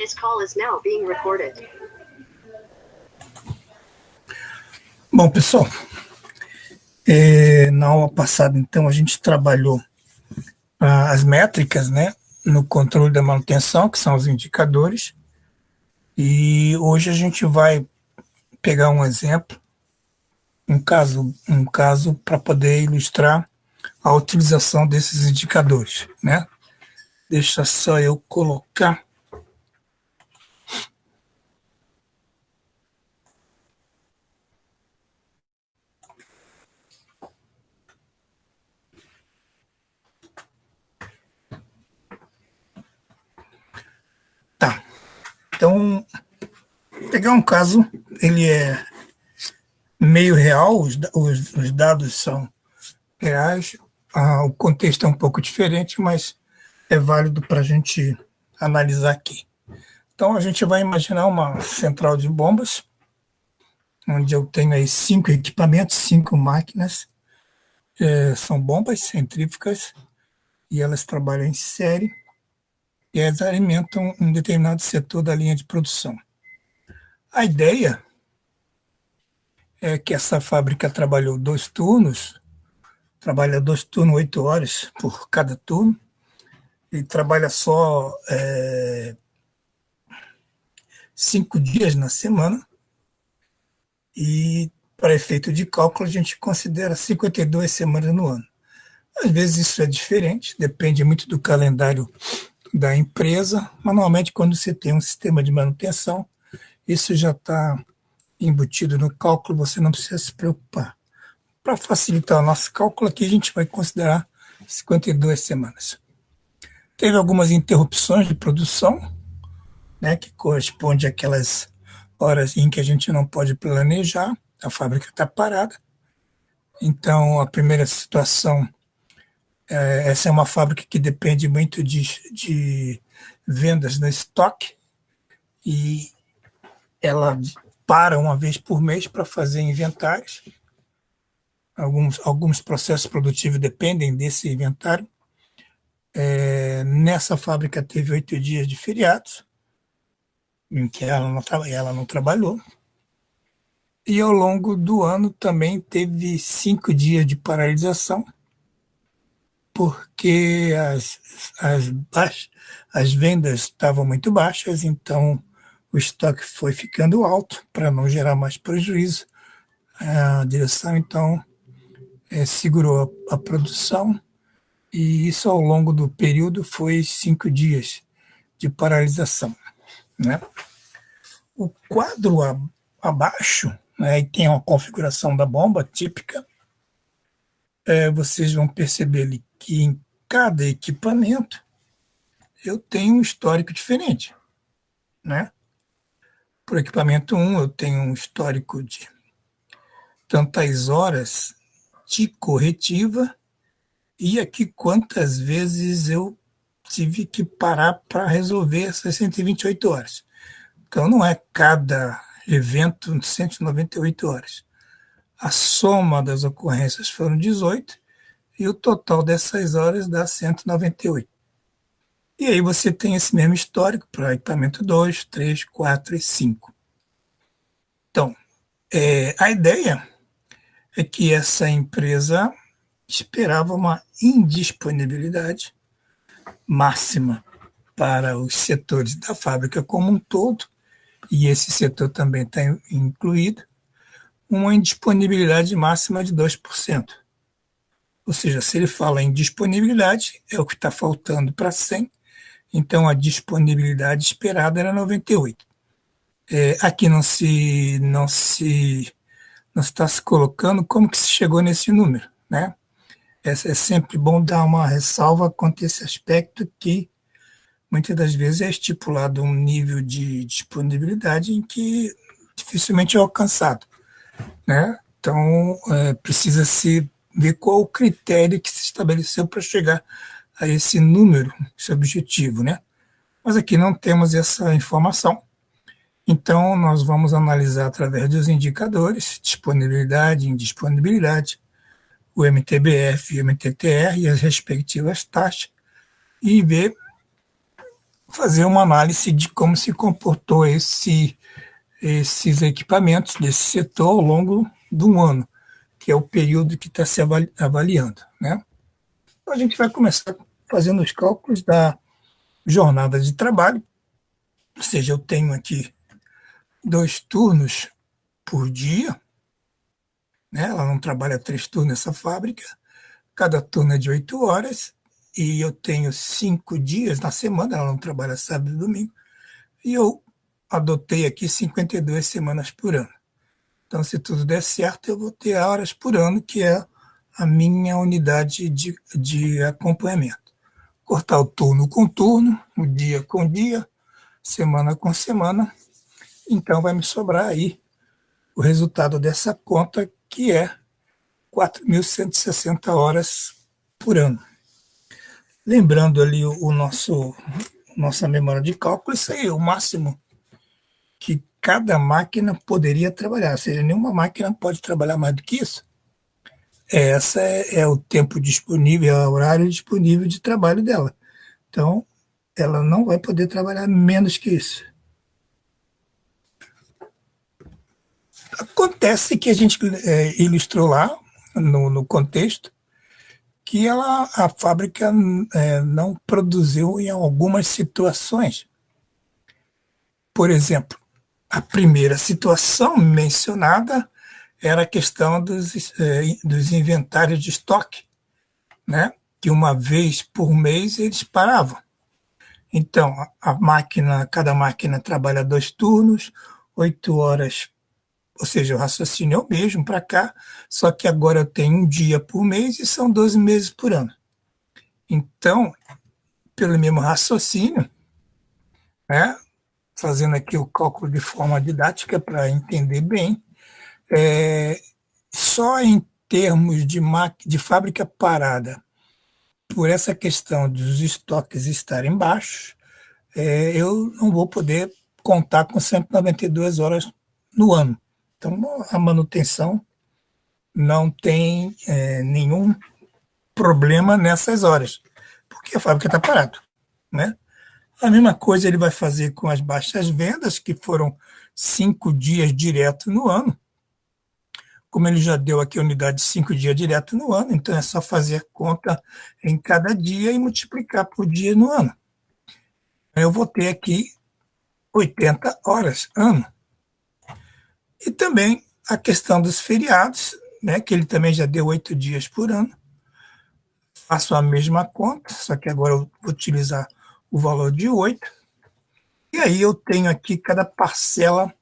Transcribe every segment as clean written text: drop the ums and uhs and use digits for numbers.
This call is now being recorded. Bom, pessoal, na aula passada, então, a gente trabalhou as métricas, né, no controle da manutenção, que são os indicadores, e hoje a gente vai pegar um exemplo, um caso para poder ilustrar a utilização desses indicadores, né? Deixa só eu colocar. Tá. Então, pegar um caso, ele é meio real, os dados são reais, o contexto é um pouco diferente, mas é válido para a gente analisar aqui. Então, a gente vai imaginar uma central de bombas, onde eu tenho aí 5 equipamentos, 5 máquinas, são bombas centrífugas, e elas trabalham em série, e elas alimentam um determinado setor da linha de produção. A ideia é que essa fábrica trabalha 2 turnos, 8 horas por cada turno, e trabalha só 5 dias na semana, e para efeito de cálculo a gente considera 52 semanas no ano. Às vezes isso é diferente, depende muito do calendário da empresa, mas normalmente quando você tem um sistema de manutenção, isso já está embutido no cálculo, você não precisa se preocupar. Para facilitar o nosso cálculo aqui, a gente vai considerar 52 semanas. Teve algumas interrupções de produção, né, que corresponde àquelas horas em que a gente não pode planejar, a fábrica está parada. Então, a primeira situação, essa é uma fábrica que depende muito de vendas no estoque, e ela para uma vez por mês para fazer inventários. Alguns processos produtivos dependem desse inventário. Nessa fábrica teve 8 dias de feriados, em que ela não trabalhou. E ao longo do ano também teve 5 dias de paralisação, porque as vendas estavam muito baixas, então o estoque foi ficando alto para não gerar mais prejuízo. A direção, então, segurou a produção, e isso ao longo do período foi 5 dias de paralisação, né? O quadro abaixo, né, e tem uma configuração da bomba típica, vocês vão perceber ali que em cada equipamento eu tenho um histórico diferente, né? Por equipamento 1 eu tenho um histórico de tantas horas de corretiva, e aqui quantas vezes eu tive que parar para resolver essas 128 horas. Então não é cada evento 198 horas. A soma das ocorrências foram 18, e o total dessas horas dá 198. E aí você tem esse mesmo histórico para equipamento 2, 3, 4 e 5. Então, a ideia é que essa empresa esperava uma indisponibilidade máxima para os setores da fábrica como um todo, e esse setor também está incluído, uma indisponibilidade máxima de 2%. Ou seja, se ele fala em disponibilidade, é o que está faltando para 100, então a disponibilidade esperada era 98. Aqui não está se colocando como que se chegou nesse número, né? É sempre bom dar uma ressalva quanto a esse aspecto, que muitas das vezes é estipulado um nível de disponibilidade em que dificilmente é alcançado, né? Então, precisa se ver qual o critério que se estabeleceu para chegar a esse número, esse objetivo, né? Mas aqui não temos essa informação. Então, nós vamos analisar através dos indicadores, disponibilidade, indisponibilidade, o MTBF e o MTTR e as respectivas taxas, e ver fazer uma análise de como se comportou esses equipamentos desse setor ao longo do ano, que é o período que está se avaliando, né? Então, a gente vai começar fazendo os cálculos da jornada de trabalho, ou seja, eu tenho aqui 2 turnos por dia, né? Ela não trabalha 3 turnos nessa fábrica, cada turno é de 8 horas, e eu tenho 5 dias na semana, ela não trabalha sábado e domingo, e eu adotei aqui 52 semanas por ano. Então, se tudo der certo, eu vou ter horas por ano, que é a minha unidade de acompanhamento. Cortar o turno com turno, o dia com dia, semana com semana. Então, vai me sobrar aí o resultado dessa conta, que é 4.160 horas por ano. Lembrando ali nossa memória de cálculo, isso aí é o máximo que cada máquina poderia trabalhar, ou seja, nenhuma máquina pode trabalhar mais do que isso. Essa é o tempo disponível, é o horário disponível de trabalho dela. Então, ela não vai poder trabalhar menos que isso. Acontece que a gente ilustrou lá, no contexto, que a fábrica não produziu em algumas situações. Por exemplo, a primeira situação mencionada era a questão dos inventários de estoque, né? Que uma vez por mês eles paravam. Então, cada máquina trabalha 2 turnos, 8 horas, ou seja, o raciocínio é o mesmo para cá, só que agora eu tenho um dia por mês e são 12 meses por ano. Então, pelo mesmo raciocínio, né, fazendo aqui o cálculo de forma didática para entender bem, só em termos de fábrica parada, por essa questão dos estoques estarem baixos, eu não vou poder contar com 192 horas no ano. Então, a manutenção não tem nenhum problema nessas horas, porque a fábrica está parada, né? A mesma coisa ele vai fazer com as baixas vendas, que foram 5 dias direto no ano. Como ele já deu aqui a unidade de 5 dias direto no ano, então é só fazer a conta em cada dia e multiplicar por dia no ano. Eu vou ter aqui 80 horas ano. E também a questão dos feriados, né, que ele também já deu 8 dias por ano. Faço a mesma conta, só que agora eu vou utilizar o valor de 8. E aí eu tenho aqui cada parcela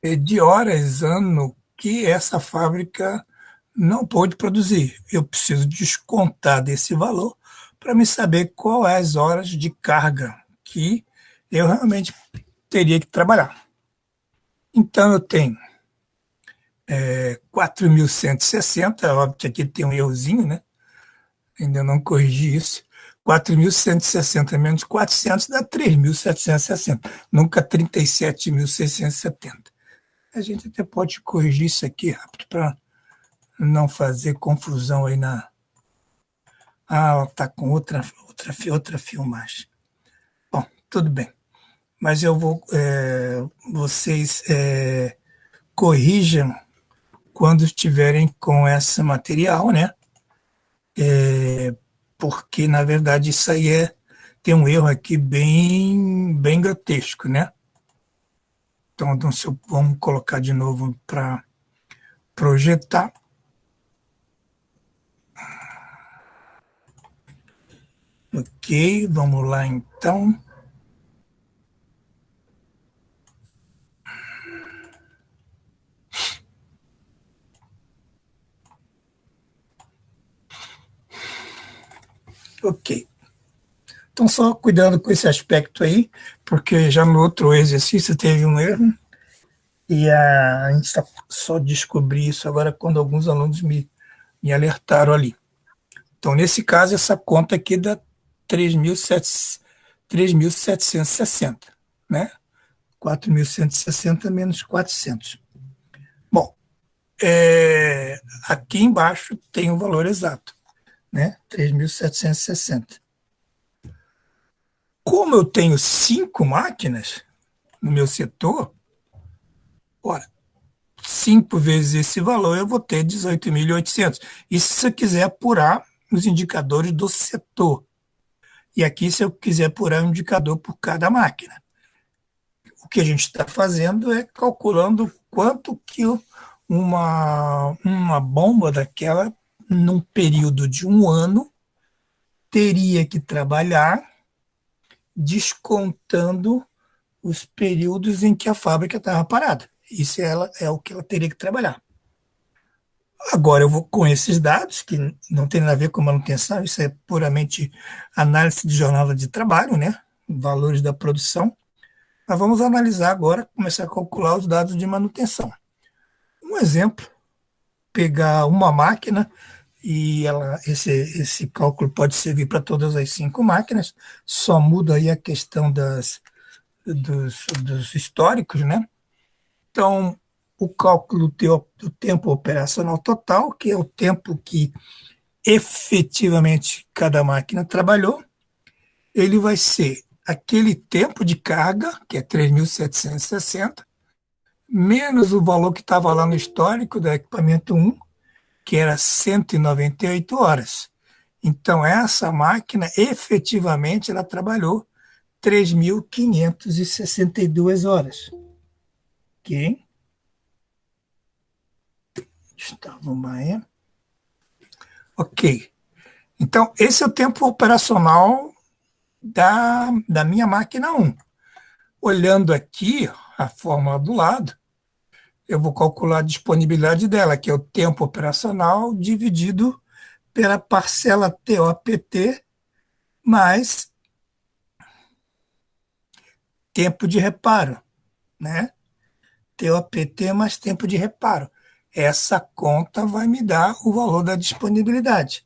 de horas ano que essa fábrica não pôde produzir. Eu preciso descontar desse valor para me saber quais as horas de carga que eu realmente teria que trabalhar. Então, eu tenho 4.160, óbvio que aqui tem um errozinho, né? Ainda não corrigi isso. 4.160 menos 400 dá 3.760, nunca 37.670. A gente até pode corrigir isso aqui rápido para não fazer confusão aí na. Ah, ela está com outra filmagem. Bom, tudo bem. Mas eu vou. Vocês corrijam quando estiverem com esse material, né? Porque, na verdade, isso aí tem um erro aqui bem grotesco, né? Então, vamos colocar de novo para projetar. Ok, vamos lá então. Ok. Então, só cuidado com esse aspecto aí, porque já no outro exercício teve um erro, e a gente só descobri isso agora quando alguns alunos me alertaram ali. Então, nesse caso, essa conta aqui dá 3.760, né? 4.160 menos 400. Bom, aqui embaixo tem o valor exato, né? 3.760. Como eu tenho 5 máquinas no meu setor, ora, 5 vezes esse valor eu vou ter 18.800. Isso se eu quiser apurar os indicadores do setor. E aqui, se eu quiser apurar um indicador por cada máquina. O que a gente está fazendo é calculando quanto que uma bomba daquela, num período de um ano, teria que trabalhar descontando os períodos em que a fábrica estava parada. Isso é o que ela teria que trabalhar. Agora eu vou com esses dados, que não tem nada a ver com manutenção, isso é puramente análise de jornada de trabalho, né? Valores da produção. Nós vamos analisar agora, começar a calcular os dados de manutenção. Um exemplo, pegar uma máquina e esse cálculo pode servir para todas as 5 máquinas, só muda aí a questão dos históricos, né? Então, o cálculo do tempo operacional total, que é o tempo que efetivamente cada máquina trabalhou, ele vai ser aquele tempo de carga, que é 3.760, menos o valor que estava lá no histórico do equipamento 1, que era 198 horas. Então, essa máquina, efetivamente, ela trabalhou 3.562 horas. Ok? Gustavo Maia. Ok. Então, esse é o tempo operacional da minha máquina 1. Olhando aqui a fórmula do lado, eu vou calcular a disponibilidade dela, que é o tempo operacional dividido pela parcela TOPT mais tempo de reparo, né? TOPT mais tempo de reparo. Essa conta vai me dar o valor da disponibilidade.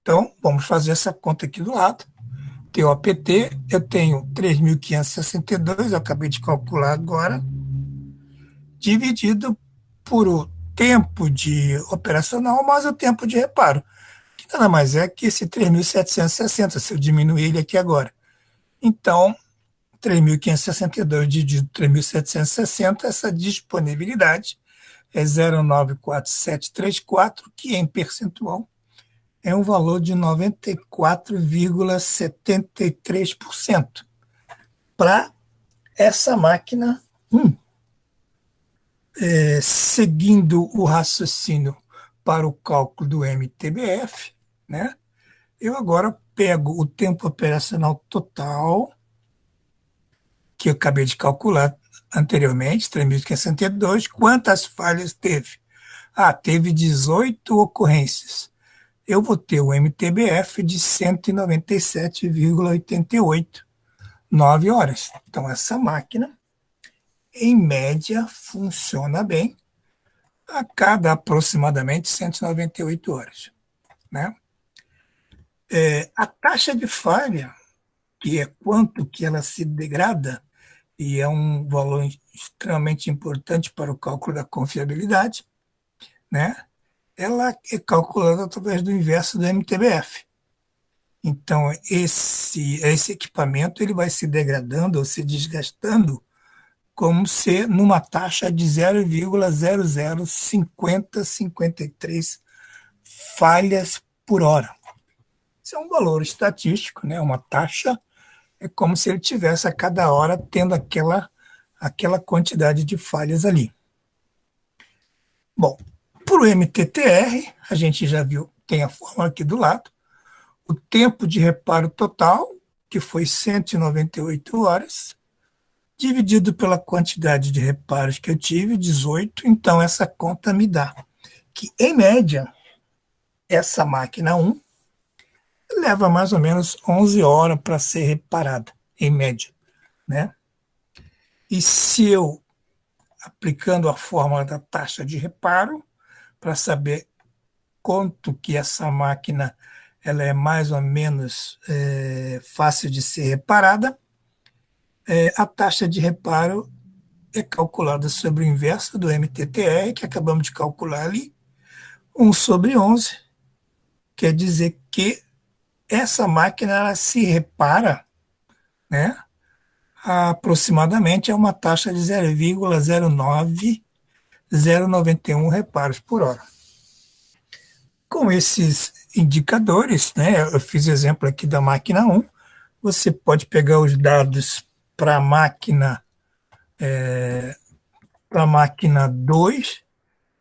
Então, vamos fazer essa conta aqui do lado. TOPT, eu tenho 3.562, eu acabei de calcular agora, dividido por o tempo de operacional mais o tempo de reparo, que nada mais é que esse 3.760, se eu diminuir ele aqui agora. Então, 3.562 dividido por 3.760, essa disponibilidade é 0,94734, que em percentual é um valor de 94,73% para essa máquina 1. Seguindo o raciocínio para o cálculo do MTBF, né, eu agora pego o tempo operacional total, que eu acabei de calcular anteriormente, 3.562, quantas falhas teve? Teve 18 ocorrências. Eu vou ter o MTBF de 197,88, 9 horas. Então, essa máquina, em média, funciona bem a cada aproximadamente 198 horas. Né? A taxa de falha, que é quanto que ela se degrada, e é um valor extremamente importante para o cálculo da confiabilidade, né? Ela é calculada através do inverso do MTBF. Então, esse equipamento ele vai se degradando ou se desgastando como se numa taxa de 0,005053 falhas por hora. Isso é um valor estatístico, né? Uma taxa é como se ele tivesse a cada hora tendo aquela quantidade de falhas ali. Bom, para o MTTR, a gente já viu, tem a fórmula aqui do lado, o tempo de reparo total, que foi 198 horas, dividido pela quantidade de reparos que eu tive, 18, então essa conta me dá que, em média, essa máquina 1 leva mais ou menos 11 horas para ser reparada, em média, né? E se eu, aplicando a fórmula da taxa de reparo, para saber quanto que essa máquina ela é mais ou menos fácil de ser reparada, a taxa de reparo é calculada sobre o inverso do MTTR, que acabamos de calcular ali, 1 sobre 11, quer dizer que essa máquina ela se repara, né, aproximadamente a uma taxa de 0,09091 reparos por hora. Com esses indicadores, né, eu fiz exemplo aqui da máquina 1, você pode pegar os dados para a máquina 2,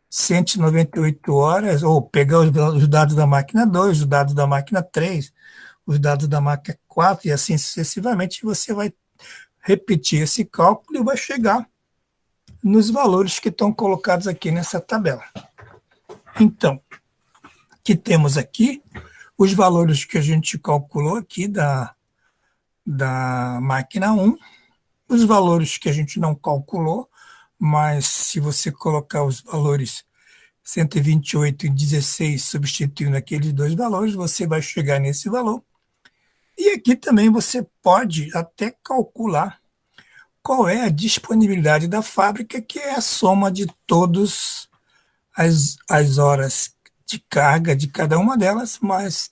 198 horas, ou pegar os dados da máquina 2, os dados da máquina 3, os dados da máquina 4, e assim sucessivamente, você vai repetir esse cálculo e vai chegar nos valores que estão colocados aqui nessa tabela. Então, que temos aqui os valores que a gente calculou aqui da máquina 1, os valores que a gente não calculou, mas se você colocar os valores 128 e 16 substituindo aqueles dois valores, você vai chegar nesse valor. E aqui também você pode até calcular qual é a disponibilidade da fábrica, que é a soma de todas as horas de carga de cada uma delas, mais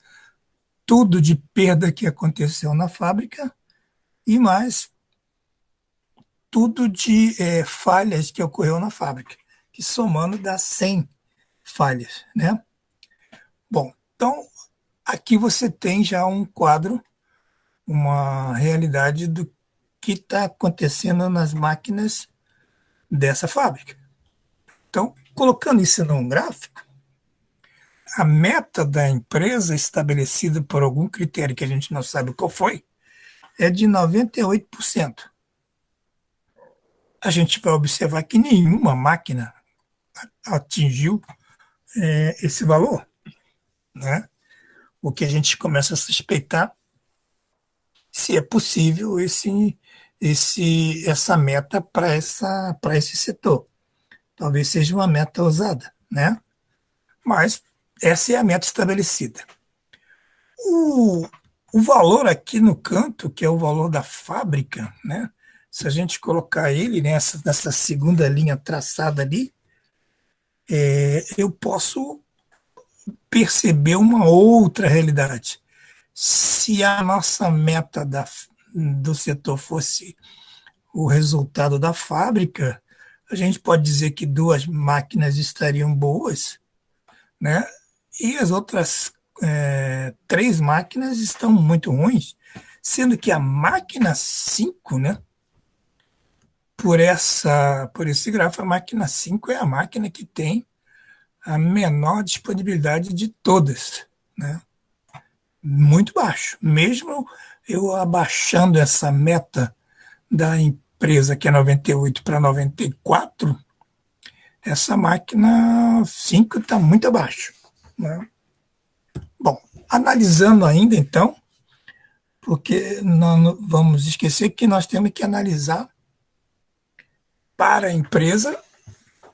tudo de perda que aconteceu na fábrica e mais tudo de falhas que ocorreu na fábrica, que somando dá 100 falhas, né? Bom, então aqui você tem já um quadro, uma realidade do que está acontecendo nas máquinas dessa fábrica. Então, colocando isso num gráfico, a meta da empresa estabelecida por algum critério que a gente não sabe qual foi, é de 98%. A gente vai observar que nenhuma máquina atingiu esse valor, né? O que a gente começa a suspeitar se é possível essa meta para esse setor. Talvez seja uma meta ousada, né? Mas essa é a meta estabelecida. O, o valor aqui no canto, que é o valor da fábrica, né? Se a gente colocar ele nessa segunda linha traçada ali, eu posso perceber uma outra realidade. Se a nossa meta do setor fosse o resultado da fábrica, a gente pode dizer que duas máquinas estariam boas, né? E as outras três máquinas estão muito ruins, sendo que a máquina 5, né? Por esse gráfico, a máquina 5 é a máquina que tem a menor disponibilidade de todas, né? Muito baixo. Mesmo eu abaixando essa meta da empresa, que é 98 para 94, essa máquina 5 está muito abaixo, né? Bom, analisando ainda então, porque não vamos esquecer que nós temos que analisar para a empresa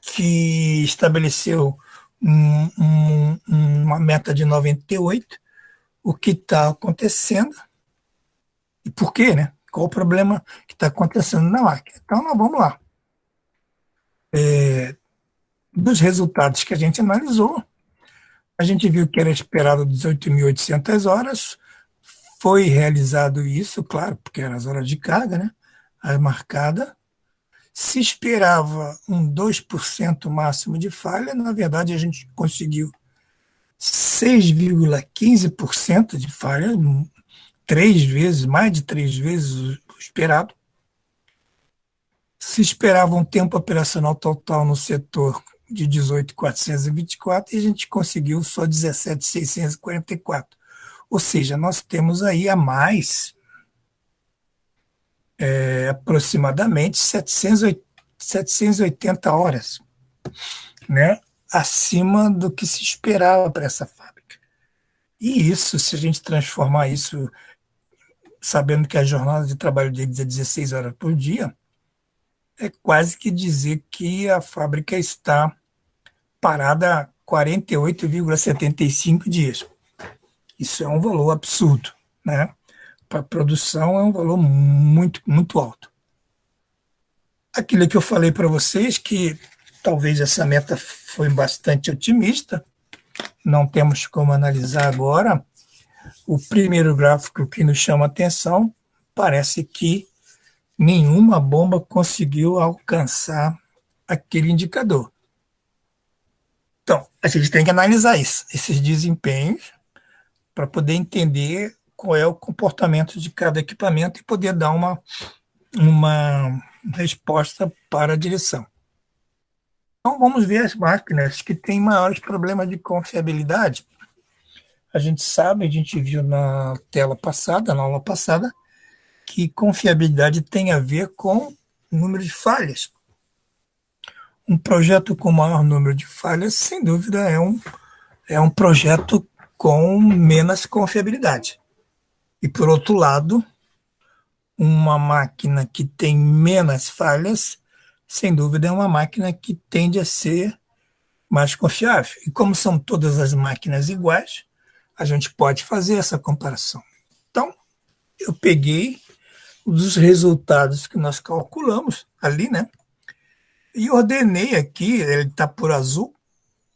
que estabeleceu uma meta de 98, o que está acontecendo e por quê, né? Qual o problema que está acontecendo na máquina. Então, nós vamos lá. Dos resultados que a gente analisou, a gente viu que era esperado 18.800 horas, foi realizado isso, claro, porque eram as horas de carga, né? A marcada. Se esperava um 2% máximo de falha, na verdade a gente conseguiu 6,15% de falha, mais de três vezes o esperado. Se esperava um tempo operacional total no setor de 18.424 e a gente conseguiu só 17.644. Ou seja, nós temos aí a mais aproximadamente 780 horas, né, acima do que se esperava para essa fábrica. E isso, se a gente transformar isso, sabendo que a jornada de trabalho deles é 16 horas por dia, é quase que dizer que a fábrica está parada há 48,75 dias. Isso é um valor absurdo, né? Para a produção é um valor muito, muito alto. Aquilo que eu falei para vocês, que talvez essa meta foi bastante otimista, não temos como analisar agora O primeiro gráfico que nos chama a atenção, parece que nenhuma bomba conseguiu alcançar aquele indicador. Então, a gente tem que analisar isso, esses desempenhos, para poder entender qual é o comportamento de cada equipamento e poder dar uma resposta para a direção. Então, vamos ver as máquinas que têm maiores problemas de confiabilidade. A gente sabe, a gente viu na tela passada, na aula passada, que confiabilidade tem a ver com número de falhas. Um projeto com maior número de falhas, sem dúvida, é um projeto com menos confiabilidade. E, por outro lado, uma máquina que tem menos falhas, sem dúvida, é uma máquina que tende a ser mais confiável. E como são todas as máquinas iguais, a gente pode fazer essa comparação. Então, eu peguei os resultados que nós calculamos ali, né? E ordenei aqui, ele está por azul,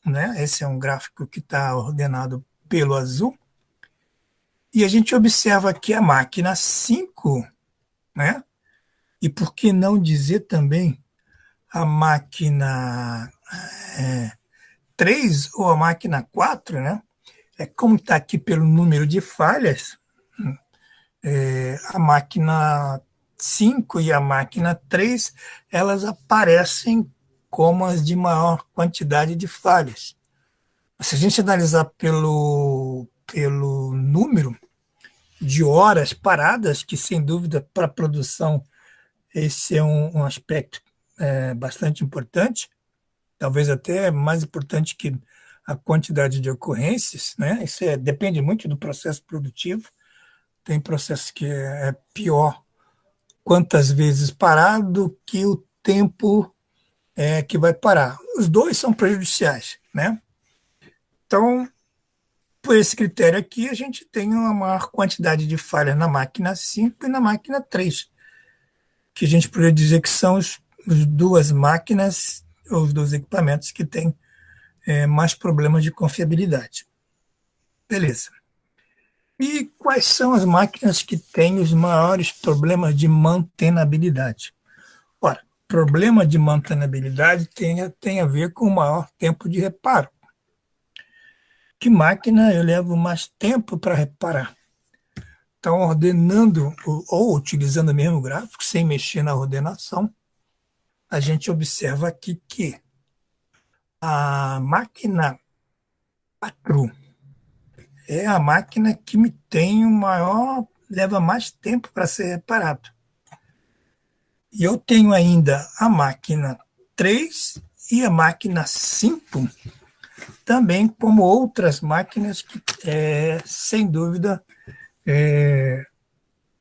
né? Esse é um gráfico que está ordenado pelo azul. E a gente observa aqui a máquina 5, né? E por que não dizer também a máquina 3 ou a máquina 4, né? Como está aqui pelo número de falhas, a máquina 5 e a máquina 3, elas aparecem como as de maior quantidade de falhas. Se a gente analisar pelo número de horas paradas, que sem dúvida para a produção esse é um aspecto bastante importante, talvez até mais importante que a quantidade de ocorrências, né? Isso depende muito do processo produtivo. Tem processo que é pior quantas vezes parar do que o tempo que vai parar. Os dois são prejudiciais, né? Então, por esse critério aqui, a gente tem uma maior quantidade de falhas na máquina 5 e na máquina 3, que a gente poderia dizer que são as duas máquinas, ou os dois equipamentos que têm mais problemas de confiabilidade. Beleza. E quais são as máquinas que têm os maiores problemas de mantenabilidade? Ora, problema de mantenabilidade tem a ver com o maior tempo de reparo. Que máquina eu levo mais tempo para reparar? Então, ordenando ou utilizando o mesmo gráfico, sem mexer na ordenação, a gente observa aqui que a máquina 4 é a máquina que me tem leva mais tempo para ser reparado. E eu tenho ainda a máquina 3 e a máquina 5 também como outras máquinas que, sem dúvida,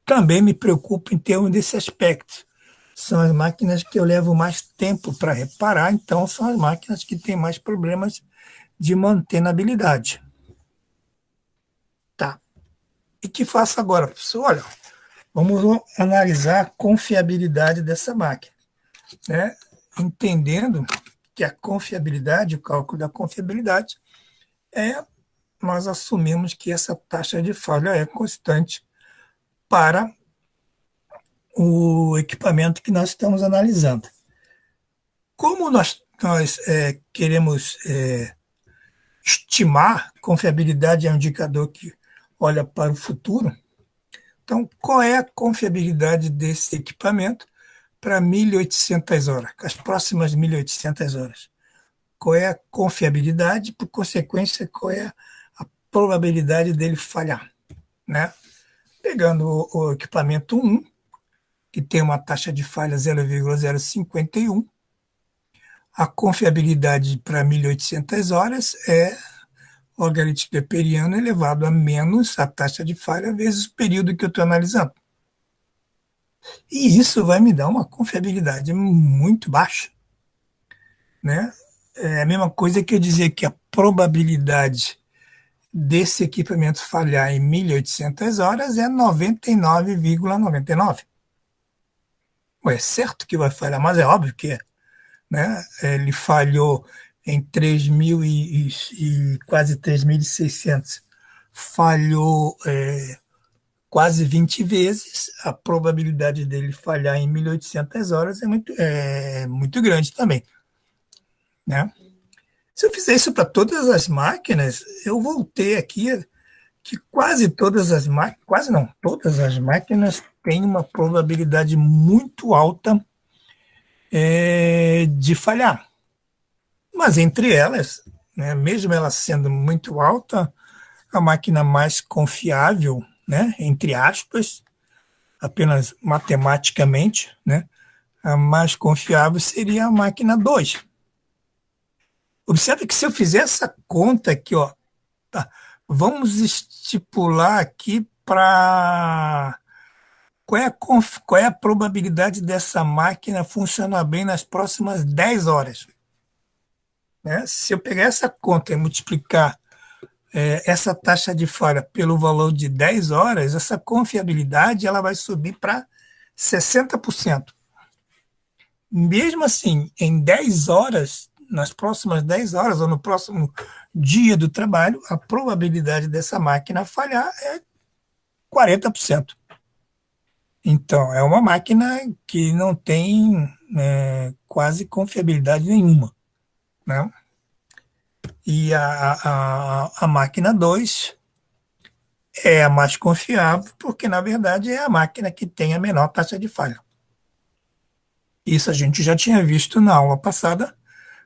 também me preocupam em termos desse aspecto. São as máquinas que eu levo mais tempo para reparar, então são as máquinas que têm mais problemas de mantenabilidade. Tá. E que faço agora, professor? Olha, vamos analisar a confiabilidade dessa máquina, né? Entendendo que a confiabilidade, o cálculo da confiabilidade, nós assumimos que essa taxa de falha é constante para o equipamento que nós estamos analisando. Como nós queremos estimar, confiabilidade é um indicador que olha para o futuro, então qual é a confiabilidade desse equipamento para 1.800 horas, as próximas 1.800 horas? Qual é a confiabilidade, por consequência, qual é a probabilidade dele falhar, né? Pegando o equipamento 1, que tem uma taxa de falha 0,051, a confiabilidade para 1.800 horas é logaritmo weberiano elevado a menos a taxa de falha vezes o período que eu estou analisando. E isso vai me dar uma confiabilidade muito baixa, né? É a mesma coisa que eu dizer que a probabilidade desse equipamento falhar em 1.800 horas é 99,99. É certo que vai falhar, mas é óbvio que é. Né? Ele falhou em 3.000 e quase 3.600 falhou quase 20 vezes, a probabilidade dele falhar em 1.800 horas é muito grande também, né? Se eu fizer isso para todas as máquinas, eu voltei aqui que quase todas as máquinas, quase não, todas as máquinas têm uma probabilidade muito alta de falhar. Mas entre elas, né, mesmo ela sendo muito alta, a máquina mais confiável, né, entre aspas, apenas matematicamente, né, a mais confiável seria a máquina 2. Observe que se eu fizer essa conta aqui, ó, tá, vamos estipular aqui para qual é a probabilidade dessa máquina funcionar bem nas próximas 10 horas. Né? Se eu pegar essa conta e multiplicar essa taxa de falha pelo valor de 10 horas, essa confiabilidade ela vai subir para 60%. Mesmo assim, em 10 horas, nas próximas 10 horas ou no próximo dia do trabalho, a probabilidade dessa máquina falhar é 40%. Então, é uma máquina que não tem quase confiabilidade nenhuma. Né? E a máquina 2 é a mais confiável, porque, na verdade, é a máquina que tem a menor taxa de falha. Isso a gente já tinha visto na aula passada.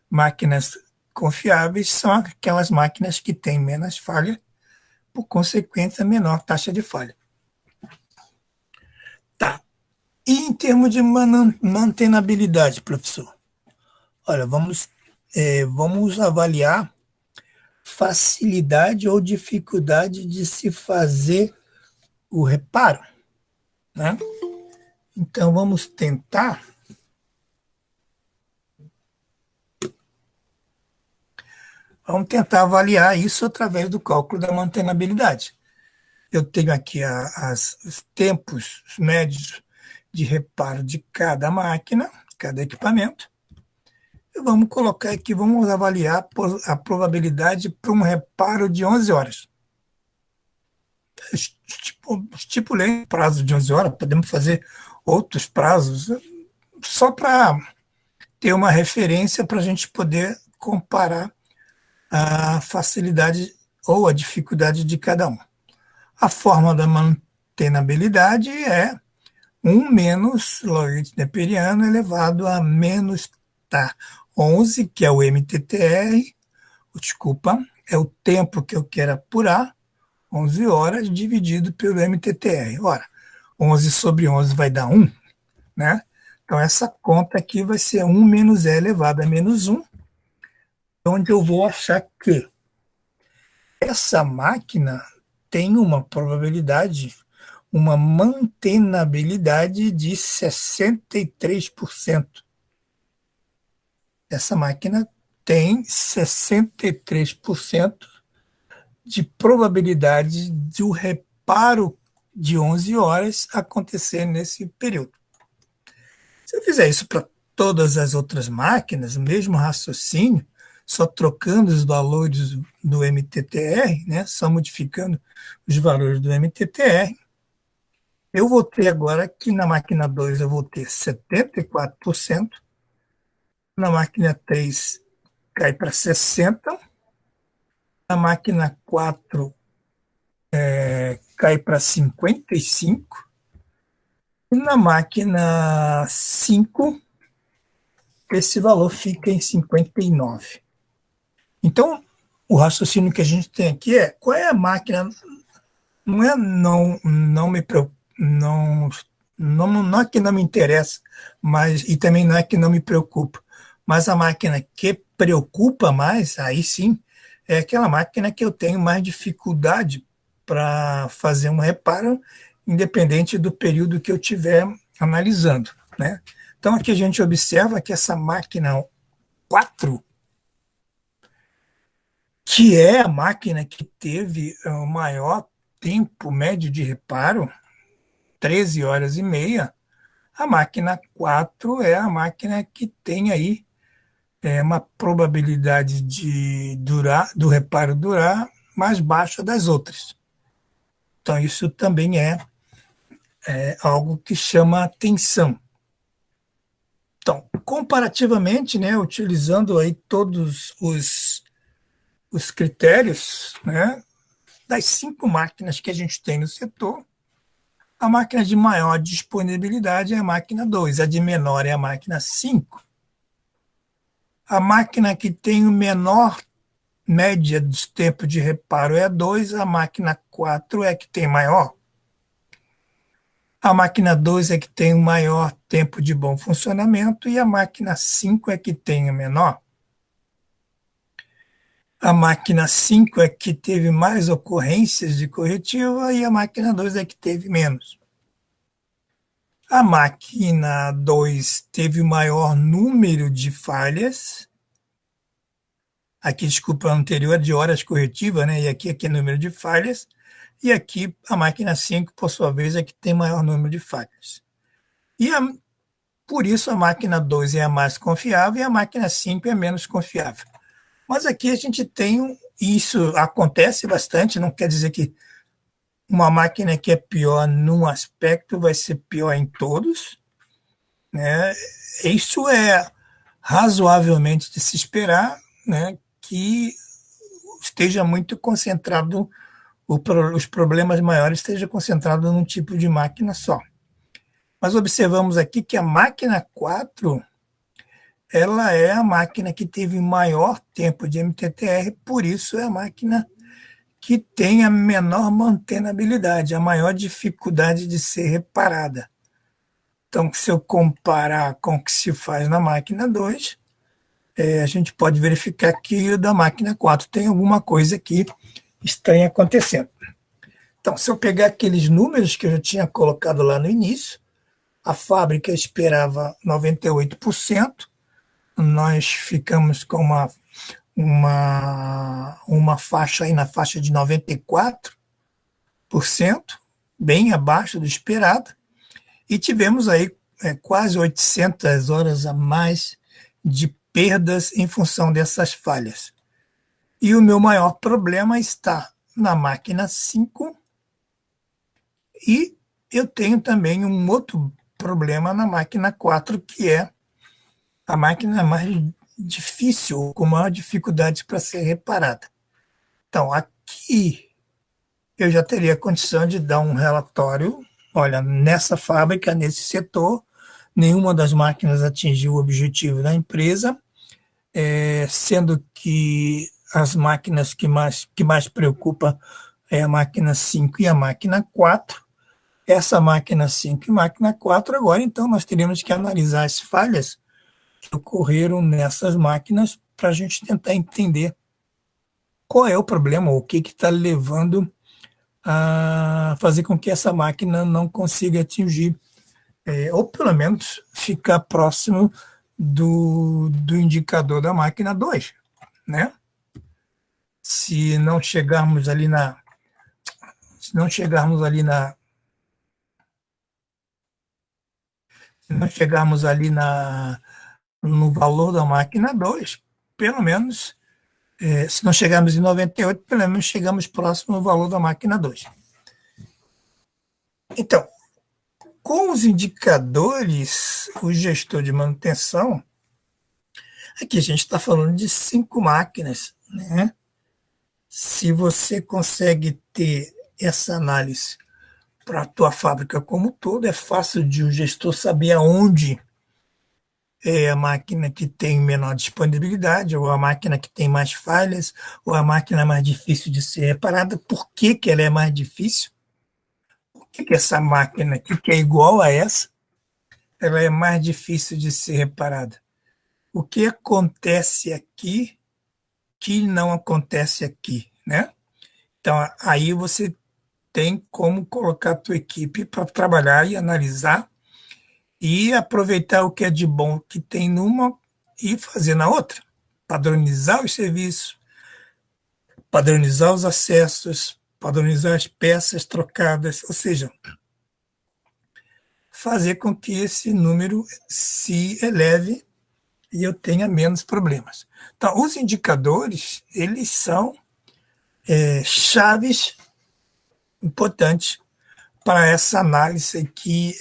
Máquinas confiáveis são aquelas máquinas que têm menos falha, por consequência, menor taxa de falha. Tá. E em termos de mantenabilidade, professor? Olha, vamos avaliar facilidade ou dificuldade de se fazer o reparo, né? Então, vamos tentar avaliar isso através do cálculo da mantenabilidade. Eu tenho aqui os tempos médios de reparo de cada máquina, cada equipamento. E vamos colocar aqui, vamos avaliar a probabilidade para um reparo de 11 horas. Estipulei um prazo de 11 horas, podemos fazer outros prazos, só para ter uma referência para a gente poder comparar a facilidade ou a dificuldade de cada um. A forma da mantenabilidade é 1 menos logaritmo neperiano elevado a menos 11, que é o MTTR, desculpa, é o tempo que eu quero apurar, 11 horas dividido pelo MTTR. Ora, 11 sobre 11 vai dar 1, né? Então, essa conta aqui vai ser 1 menos E elevado a menos 1, onde eu vou achar que essa máquina tem uma probabilidade, uma mantenabilidade de 63%. Essa máquina tem 63% de probabilidade de o reparo de 11 horas acontecer nesse período. Se eu fizer isso para todas as outras máquinas, o mesmo raciocínio, só trocando os valores do MTTR, né, só modificando os valores do MTTR, eu vou ter agora que na máquina 2 eu vou ter 74%, na máquina 3 cai para 60%, na máquina 4 cai para 55%, e na máquina 5 esse valor fica em 59%. Então, o raciocínio que a gente tem aqui é qual é a máquina. Não me preocupa, não é que não me interessa, e também não é que não me preocupa, mas a máquina que preocupa mais, aí sim, é aquela máquina que eu tenho mais dificuldade para fazer um reparo, independente do período que eu estiver analisando. Né? Então, aqui a gente observa que essa máquina 4, que é a máquina que teve o maior tempo médio de reparo, 13 horas e meia, a máquina 4 é a máquina que tem aí uma probabilidade do reparo durar mais baixa das outras. Então, isso também é algo que chama atenção. Então, comparativamente, né, utilizando aí todos os critérios, né, das 5 máquinas que a gente tem no setor, a máquina de maior disponibilidade é a máquina 2, a de menor é a máquina 5. A máquina que tem o menor média de tempo de reparo é a 2, a máquina 4 é a que tem maior. A máquina 2 é que tem o maior tempo de bom funcionamento e a máquina 5 é que tem o menor. A máquina 5 é que teve mais ocorrências de corretiva e a máquina 2 é que teve menos. A máquina 2 teve o maior número de falhas. Aqui, desculpa, anterior de horas corretivas, né? E aqui é número de falhas. E aqui a máquina 5, por sua vez, é que tem maior número de falhas. Por isso a máquina 2 é a mais confiável e a máquina 5 é menos confiável. Mas aqui a gente tem, isso acontece bastante, não quer dizer que uma máquina que é pior num aspecto vai ser pior em todos, né? Isso é razoavelmente de se esperar, né, que esteja muito concentrado, os problemas maiores estejam concentrados num tipo de máquina só. Mas observamos aqui que a máquina 4, ela é a máquina que teve maior tempo de MTTR, por isso é a máquina que tem a menor mantenabilidade, a maior dificuldade de ser reparada. Então, se eu comparar com o que se faz na máquina 2, a gente pode verificar que o da máquina 4 tem alguma coisa aqui estranha acontecendo. Então, se eu pegar aqueles números que eu já tinha colocado lá no início, a fábrica esperava 98%, nós ficamos com uma faixa aí na faixa de 94%, bem abaixo do esperado, e tivemos aí quase 800 horas a mais de perdas em função dessas falhas. E o meu maior problema está na máquina 5 e eu tenho também um outro problema na máquina 4, que é a máquina mais difícil, com maior dificuldade para ser reparada. Então, aqui eu já teria condição de dar um relatório. Olha, nessa fábrica, nesse setor, nenhuma das máquinas atingiu o objetivo da empresa, sendo que as máquinas que mais preocupa é a máquina 5 e a máquina 4. Essa máquina 5 e máquina 4, agora, então, nós teríamos que analisar as falhas que ocorreram nessas máquinas para a gente tentar entender qual é o problema, o que está levando a fazer com que essa máquina não consiga atingir, ou pelo menos ficar próximo do indicador da máquina 2, né? Se não chegarmos ali se não chegarmos ali no valor da máquina 2, pelo menos, se não chegarmos em 98, pelo menos chegamos próximo ao valor da máquina 2. Então, com os indicadores, o gestor de manutenção, aqui a gente está falando de 5 máquinas, né? Se você consegue ter essa análise para a tua fábrica como um todo, é fácil de o gestor saber aonde é a máquina que tem menor disponibilidade, ou a máquina que tem mais falhas, ou a máquina mais difícil de ser reparada. Por que ela é mais difícil? Por que essa máquina aqui, que é igual a essa, ela é mais difícil de ser reparada? O que acontece aqui que não acontece aqui, né? Então, aí você tem como colocar a tua equipe para trabalhar e analisar e aproveitar o que é de bom que tem numa e fazer na outra. Padronizar os serviços, padronizar os acessos, padronizar as peças trocadas, ou seja, fazer com que esse número se eleve e eu tenha menos problemas. Então, os indicadores, eles são chaves importantes para essa análise que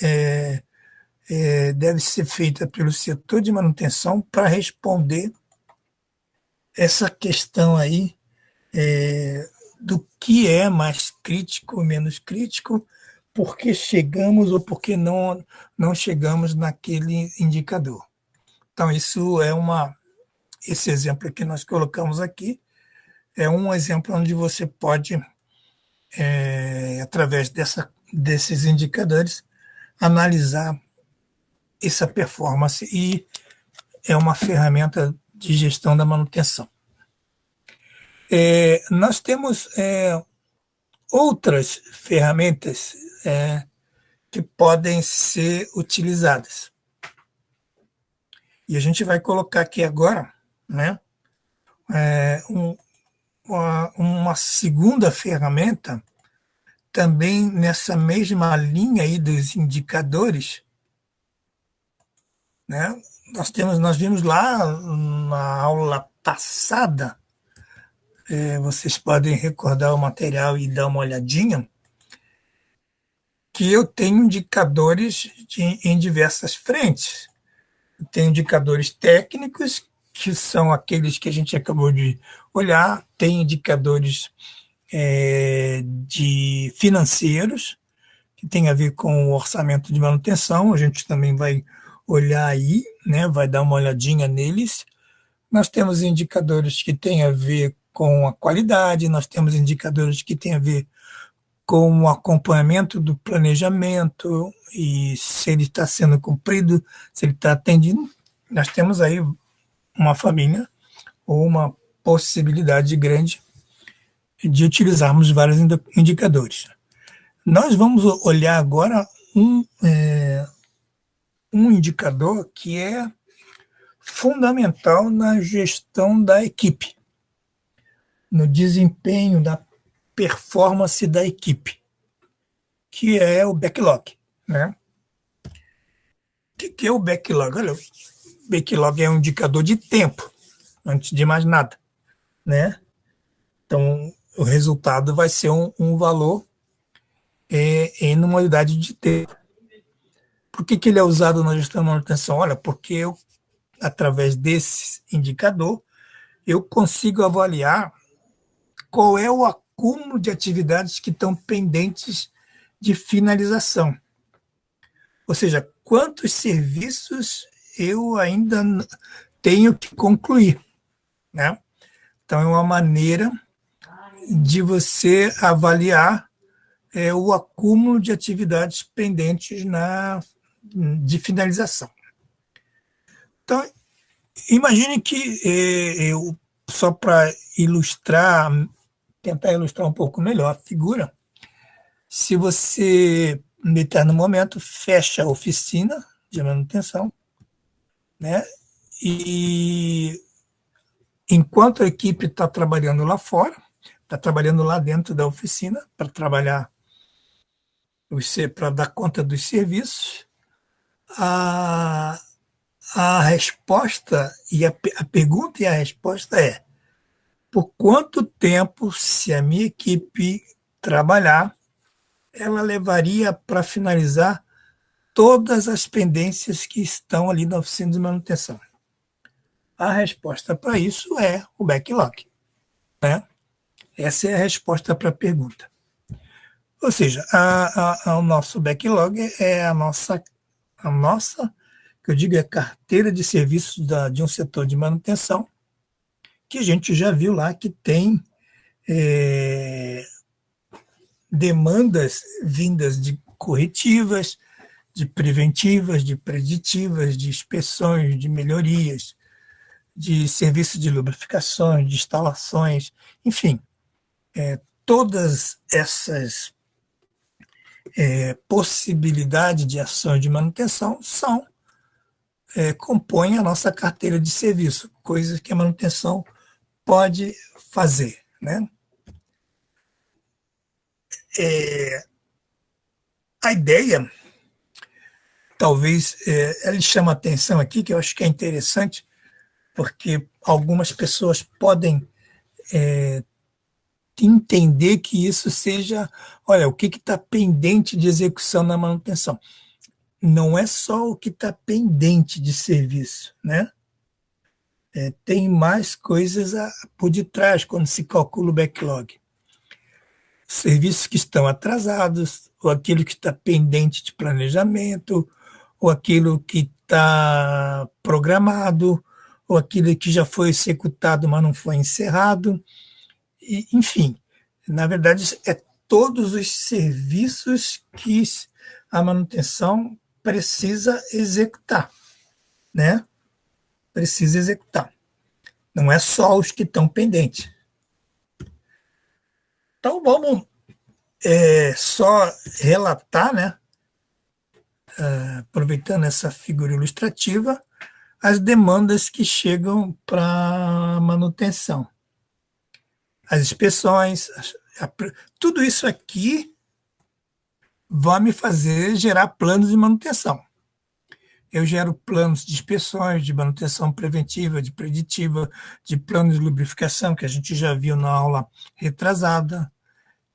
deve ser feita pelo setor de manutenção para responder essa questão aí do que é mais crítico ou menos crítico, por que chegamos ou por que não chegamos naquele indicador. Então, esse exemplo que nós colocamos aqui é um exemplo onde você pode, através desses indicadores, analisar essa performance e é uma ferramenta de gestão da manutenção. Nós temos outras ferramentas que podem ser utilizadas. E a gente vai colocar aqui agora, né, uma segunda ferramenta, também nessa mesma linha aí dos indicadores, né? Nós vimos lá na aula passada, vocês podem recordar o material e dar uma olhadinha, que eu tenho indicadores em diversas frentes. Eu tenho indicadores técnicos, que são aqueles que a gente acabou de olhar, tem indicadores de financeiros, que tem a ver com o orçamento de manutenção, a gente também vai olhar aí, né, vai dar uma olhadinha neles. Nós temos indicadores que têm a ver com a qualidade, nós temos indicadores que têm a ver com o acompanhamento do planejamento e se ele está sendo cumprido, se ele está atendido. Nós temos aí uma família ou uma possibilidade grande de utilizarmos vários indicadores. Nós vamos olhar agora um indicador que é fundamental na gestão da equipe, no desempenho da performance da equipe, que é o backlog, né? O que é o backlog? Olha, o backlog é um indicador de tempo, antes de mais nada, né? Então, o resultado vai ser um valor em uma unidade de tempo. Por que ele é usado na gestão de manutenção? Olha, porque através desse indicador, eu consigo avaliar qual é o acúmulo de atividades que estão pendentes de finalização. Ou seja, quantos serviços eu ainda tenho que concluir, né? Então, é uma maneira de você avaliar o acúmulo de atividades pendentes de finalização. Então, imagine que só para tentar ilustrar um pouco melhor a figura, se você, em determinado momento, fecha a oficina de manutenção, né? E enquanto a equipe está trabalhando lá fora, está trabalhando lá dentro da oficina para trabalhar, para dar conta dos serviços, a resposta e a pergunta e a resposta é: por quanto tempo, se a minha equipe trabalhar, ela levaria para finalizar todas as pendências que estão ali na oficina de manutenção? A resposta para isso é o backlog, né? Essa é a resposta para a pergunta. Ou seja, o nosso backlog é a nossa, que eu digo, é a carteira de serviços de um setor de manutenção, que a gente já viu lá que tem demandas vindas de corretivas, de preventivas, de preditivas, de inspeções, de melhorias, de serviço de lubrificações, de instalações, enfim, todas essas possibilidades de ação de manutenção compõem a nossa carteira de serviço, coisas que a manutenção pode fazer, né? A ideia, talvez, ela chama atenção aqui, que eu acho que é interessante, porque algumas pessoas podem entender que isso seja, olha, o que está pendente de execução na manutenção. Não é só o que está pendente de serviço, né? Tem mais coisas por detrás quando se calcula o backlog. Serviços que estão atrasados, ou aquilo que está pendente de planejamento, ou aquilo que está programado, ou aquilo que já foi executado, mas não foi encerrado. E, enfim, na verdade, é todos os serviços que a manutenção precisa executar, né? Precisa executar. Não é só os que estão pendentes. Então, vamos só relatar, né? Aproveitando essa figura ilustrativa, as demandas que chegam para manutenção. As inspeções, tudo isso aqui vai me fazer gerar planos de manutenção. Eu gero planos de inspeções, de manutenção preventiva, de preditiva, de planos de lubrificação, que a gente já viu na aula retrasada.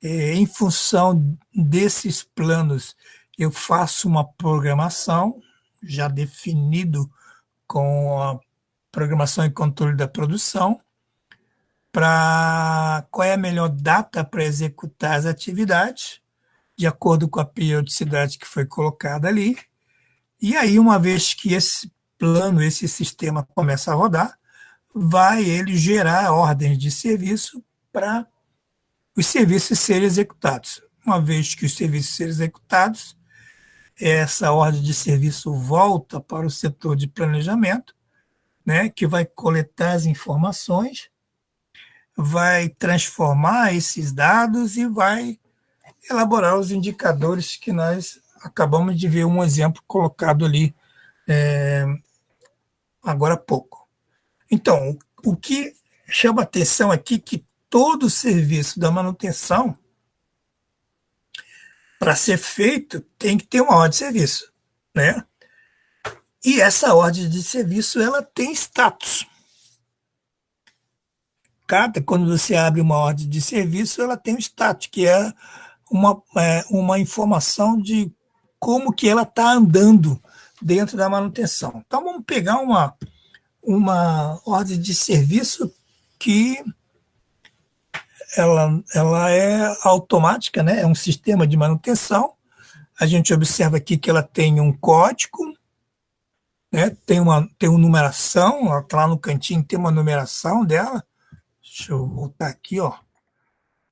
Em função desses planos, eu faço uma programação, já definido com a programação e controle da produção, para qual é a melhor data para executar as atividades, de acordo com a periodicidade que foi colocada ali. E aí, uma vez que esse plano, esse sistema começa a rodar, vai ele gerar ordens de serviço para os serviços serem executados. Uma vez que os serviços serem executados, essa ordem de serviço volta para o setor de planejamento, né, que vai coletar as informações, vai transformar esses dados e vai elaborar os indicadores que nós acabamos de ver um exemplo colocado ali agora há pouco. Então, o que chama atenção aqui é que todo o serviço da manutenção, para ser feito, tem que ter uma ordem de serviço, né? E essa ordem de serviço, ela tem status. Quando você abre uma ordem de serviço, ela tem um status, que é uma informação de como que ela está andando dentro da manutenção. Então, vamos pegar uma ordem de serviço que ela é automática, né? É um sistema de manutenção. A gente observa aqui que ela tem um código, né? Tem uma numeração, lá no cantinho tem uma numeração dela. Deixa eu voltar aqui, ó.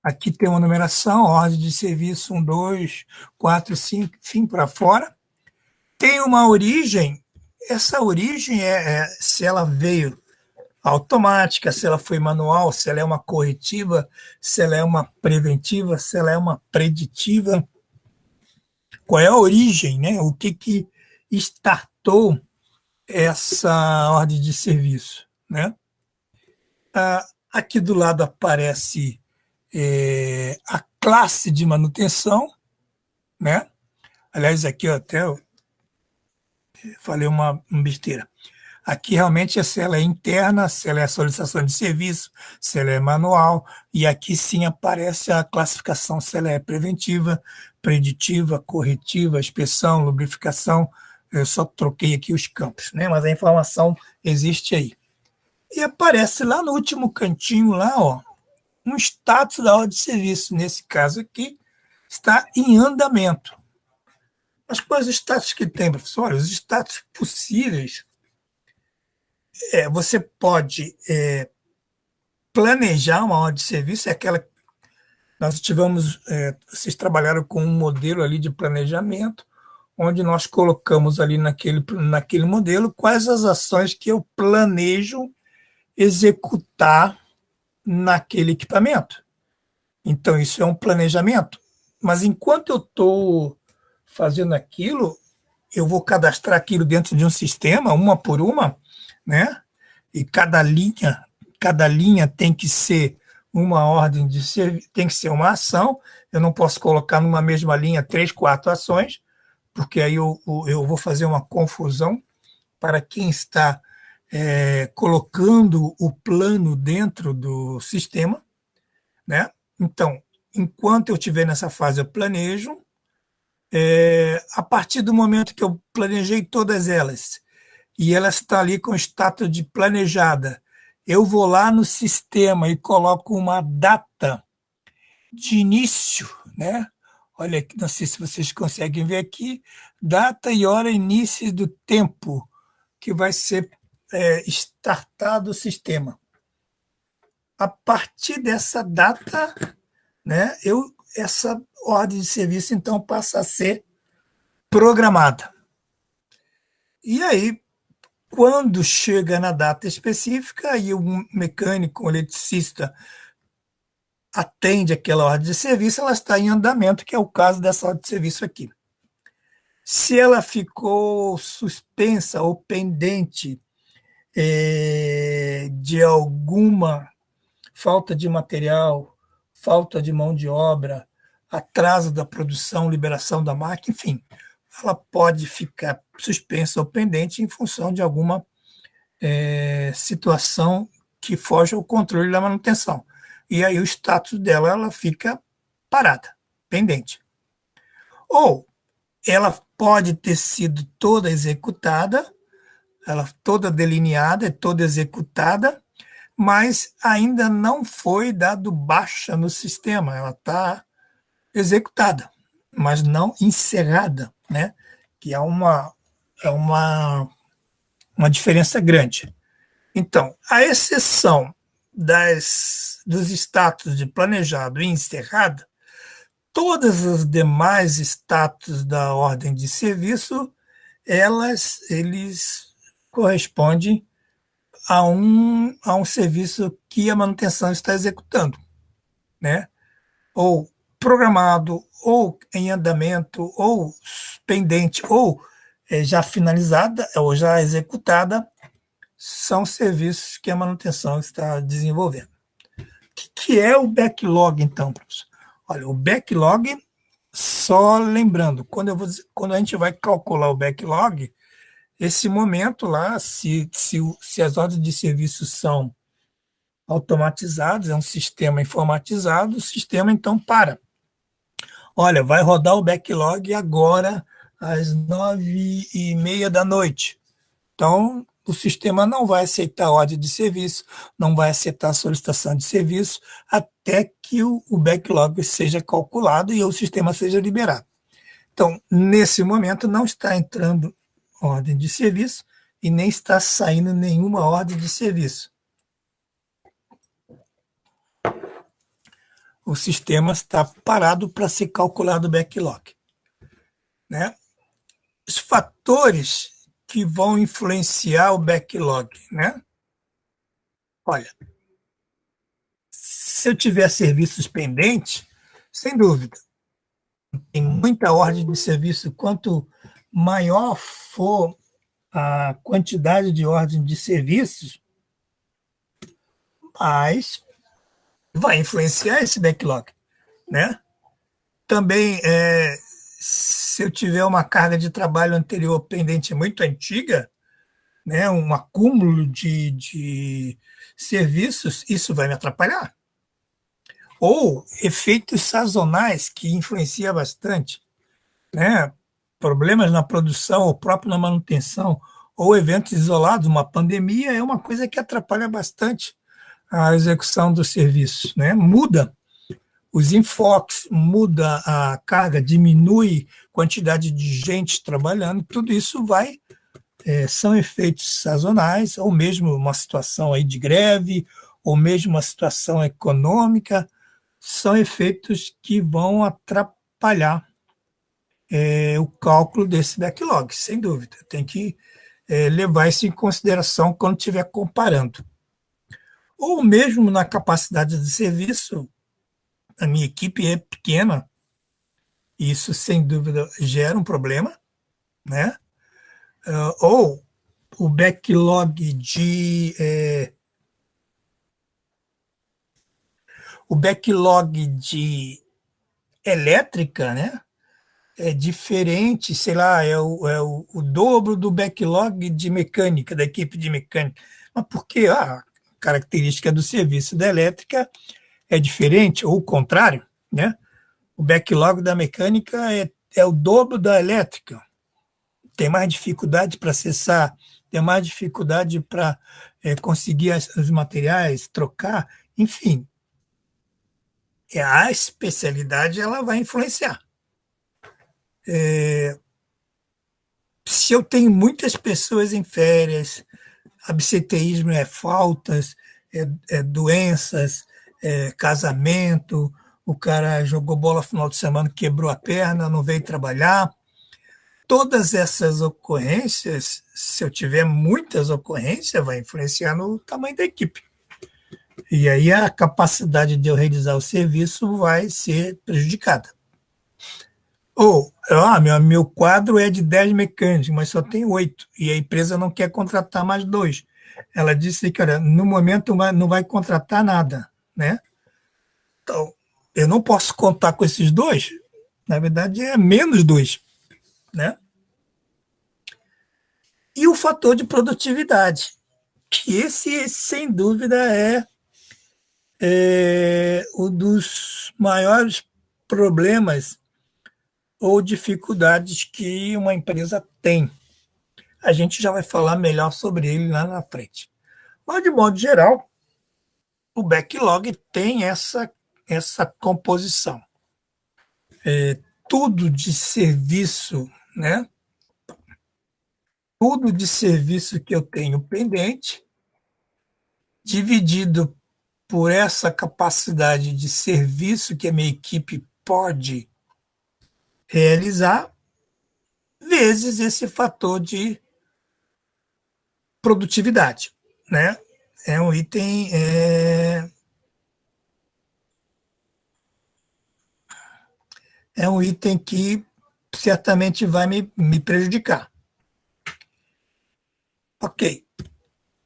Aqui tem uma numeração, ordem de serviço 1, 2, 4, 5, enfim, para fora. Tem uma origem. Essa origem se ela veio automática, se ela foi manual, se ela é uma corretiva, se ela é uma preventiva, se ela é uma preditiva. Qual é a origem, né? O que startou essa ordem de serviço, né? Aqui do lado aparece a classe de manutenção, né? Aliás, aqui eu até falei uma besteira. Aqui realmente se ela é interna, se ela é solicitação de serviço, se ela é manual, e aqui sim aparece a classificação se ela é preventiva, preditiva, corretiva, inspeção, lubrificação. Eu só troquei aqui os campos, né? Mas a informação existe aí. E aparece lá no último cantinho, lá, ó, um status da ordem de serviço. Nesse caso aqui, está em andamento. Mas quais os status que tem, professor? Olha, os status possíveis, você pode planejar uma ordem de serviço, é aquela que nós tivemos, vocês trabalharam com um modelo ali de planejamento, onde nós colocamos ali naquele modelo quais as ações que eu planejo executar naquele equipamento. Então, isso é um planejamento. Mas enquanto eu estou fazendo aquilo, eu vou cadastrar aquilo dentro de um sistema, uma por uma, né? E cada linha tem que ser uma ordem de serviço, tem que ser uma ação. Eu não posso colocar numa mesma linha 3, 4 ações, porque aí eu vou fazer uma confusão para quem está colocando o plano dentro do sistema, né? Então, enquanto eu estiver nessa fase, eu planejo. A partir do momento que eu planejei todas elas, e ela está ali com o status de planejada, eu vou lá no sistema e coloco uma data de início, né? Olha, não sei se vocês conseguem ver aqui, data e hora início do tempo que vai ser startado o sistema. A partir dessa data, né, essa ordem de serviço, então, passa a ser programada. E aí, quando chega na data específica, aí o mecânico, o eletricista, atende aquela ordem de serviço, ela está em andamento, que é o caso dessa ordem de serviço aqui. Se ela ficou suspensa ou pendente de alguma falta de material, falta de mão de obra, atraso da produção, liberação da máquina, enfim, ela pode ficar suspensa ou pendente em função de alguma situação que foge ao controle da manutenção. E aí o status dela, ela fica parada, pendente. Ou ela pode ter sido toda executada, ela toda delineada, toda executada, mas ainda não foi dado baixa no sistema, ela está executada, mas não encerrada, né? Que uma diferença grande. Então, a exceção dos status de planejado e encerrado, todas as demais status da ordem de serviço, eles correspondem a um serviço que a manutenção está executando, né? Ou programado, ou em andamento, ou pendente, ou já finalizada, ou já executada, são serviços que a manutenção está desenvolvendo. O que é o backlog, então, professor? Olha, o backlog, só lembrando, quando a gente vai calcular o backlog, esse momento lá, se as ordens de serviço são automatizadas, é um sistema informatizado, o sistema então para. Olha, vai rodar o backlog agora às 9h30 da noite. Então, o sistema não vai aceitar a ordem de serviço, não vai aceitar a solicitação de serviço, até que o backlog seja calculado e o sistema seja liberado. Então, nesse momento, não está entrando ordem de serviço e nem está saindo nenhuma ordem de serviço. O sistema está parado para ser calculado o backlog, né? Os fatores que vão influenciar o backlog, né? Olha, se eu tiver serviços pendentes, sem dúvida, tem muita ordem de serviço. Quanto maior for a quantidade de ordem de serviços, mais vai influenciar esse backlog, né? Também, se eu tiver uma carga de trabalho anterior pendente muito antiga, né, um acúmulo de serviços, isso vai me atrapalhar. Ou efeitos sazonais, que influencia bastante, né? Problemas na produção, ou próprio na manutenção, ou eventos isolados, uma pandemia é uma coisa que atrapalha bastante a execução dos serviços, né? Muda os enfoques, muda a carga, diminui a quantidade de gente trabalhando, tudo isso são efeitos sazonais, ou mesmo uma situação aí de greve, ou mesmo uma situação econômica, são efeitos que vão atrapalhar o cálculo desse backlog, sem dúvida. Tem que levar isso em consideração quando estiver comparando. Ou mesmo na capacidade de serviço, a minha equipe é pequena, isso sem dúvida gera um problema, né? Ou o backlog de elétrica, né? É diferente, sei lá, o dobro do backlog de mecânica, da equipe de mecânica. Mas porque a característica do serviço da elétrica é diferente, ou o contrário, né? O backlog da mecânica é o dobro da elétrica. Tem mais dificuldade para acessar, tem mais dificuldade para conseguir os materiais, trocar, enfim. A especialidade ela vai influenciar. Se eu tenho muitas pessoas em férias, absenteísmo é faltas, doenças, casamento, o cara jogou bola no final de semana, quebrou a perna, não veio trabalhar. Todas essas ocorrências, se eu tiver muitas ocorrências, vai influenciar no tamanho da equipe. E aí a capacidade de eu realizar o serviço vai ser prejudicada. Ou, meu quadro é de 10 mecânicos, mas só tem 8, e a empresa não quer contratar mais 2. Ela disse que, olha, no momento não vai contratar nada, né? Então, eu não posso contar com esses 2, na verdade é menos 2, né? E o fator de produtividade, que esse, sem dúvida, é um dos maiores problemas ou dificuldades que uma empresa tem. A gente já vai falar melhor sobre ele lá na frente. Mas, de modo geral, o backlog tem essa composição. Tudo de serviço, né? Tudo de serviço que eu tenho pendente, dividido por essa capacidade de serviço que a minha equipe pode realizar, vezes esse fator de produtividade, né? É um item é um item que certamente vai me prejudicar. Ok. O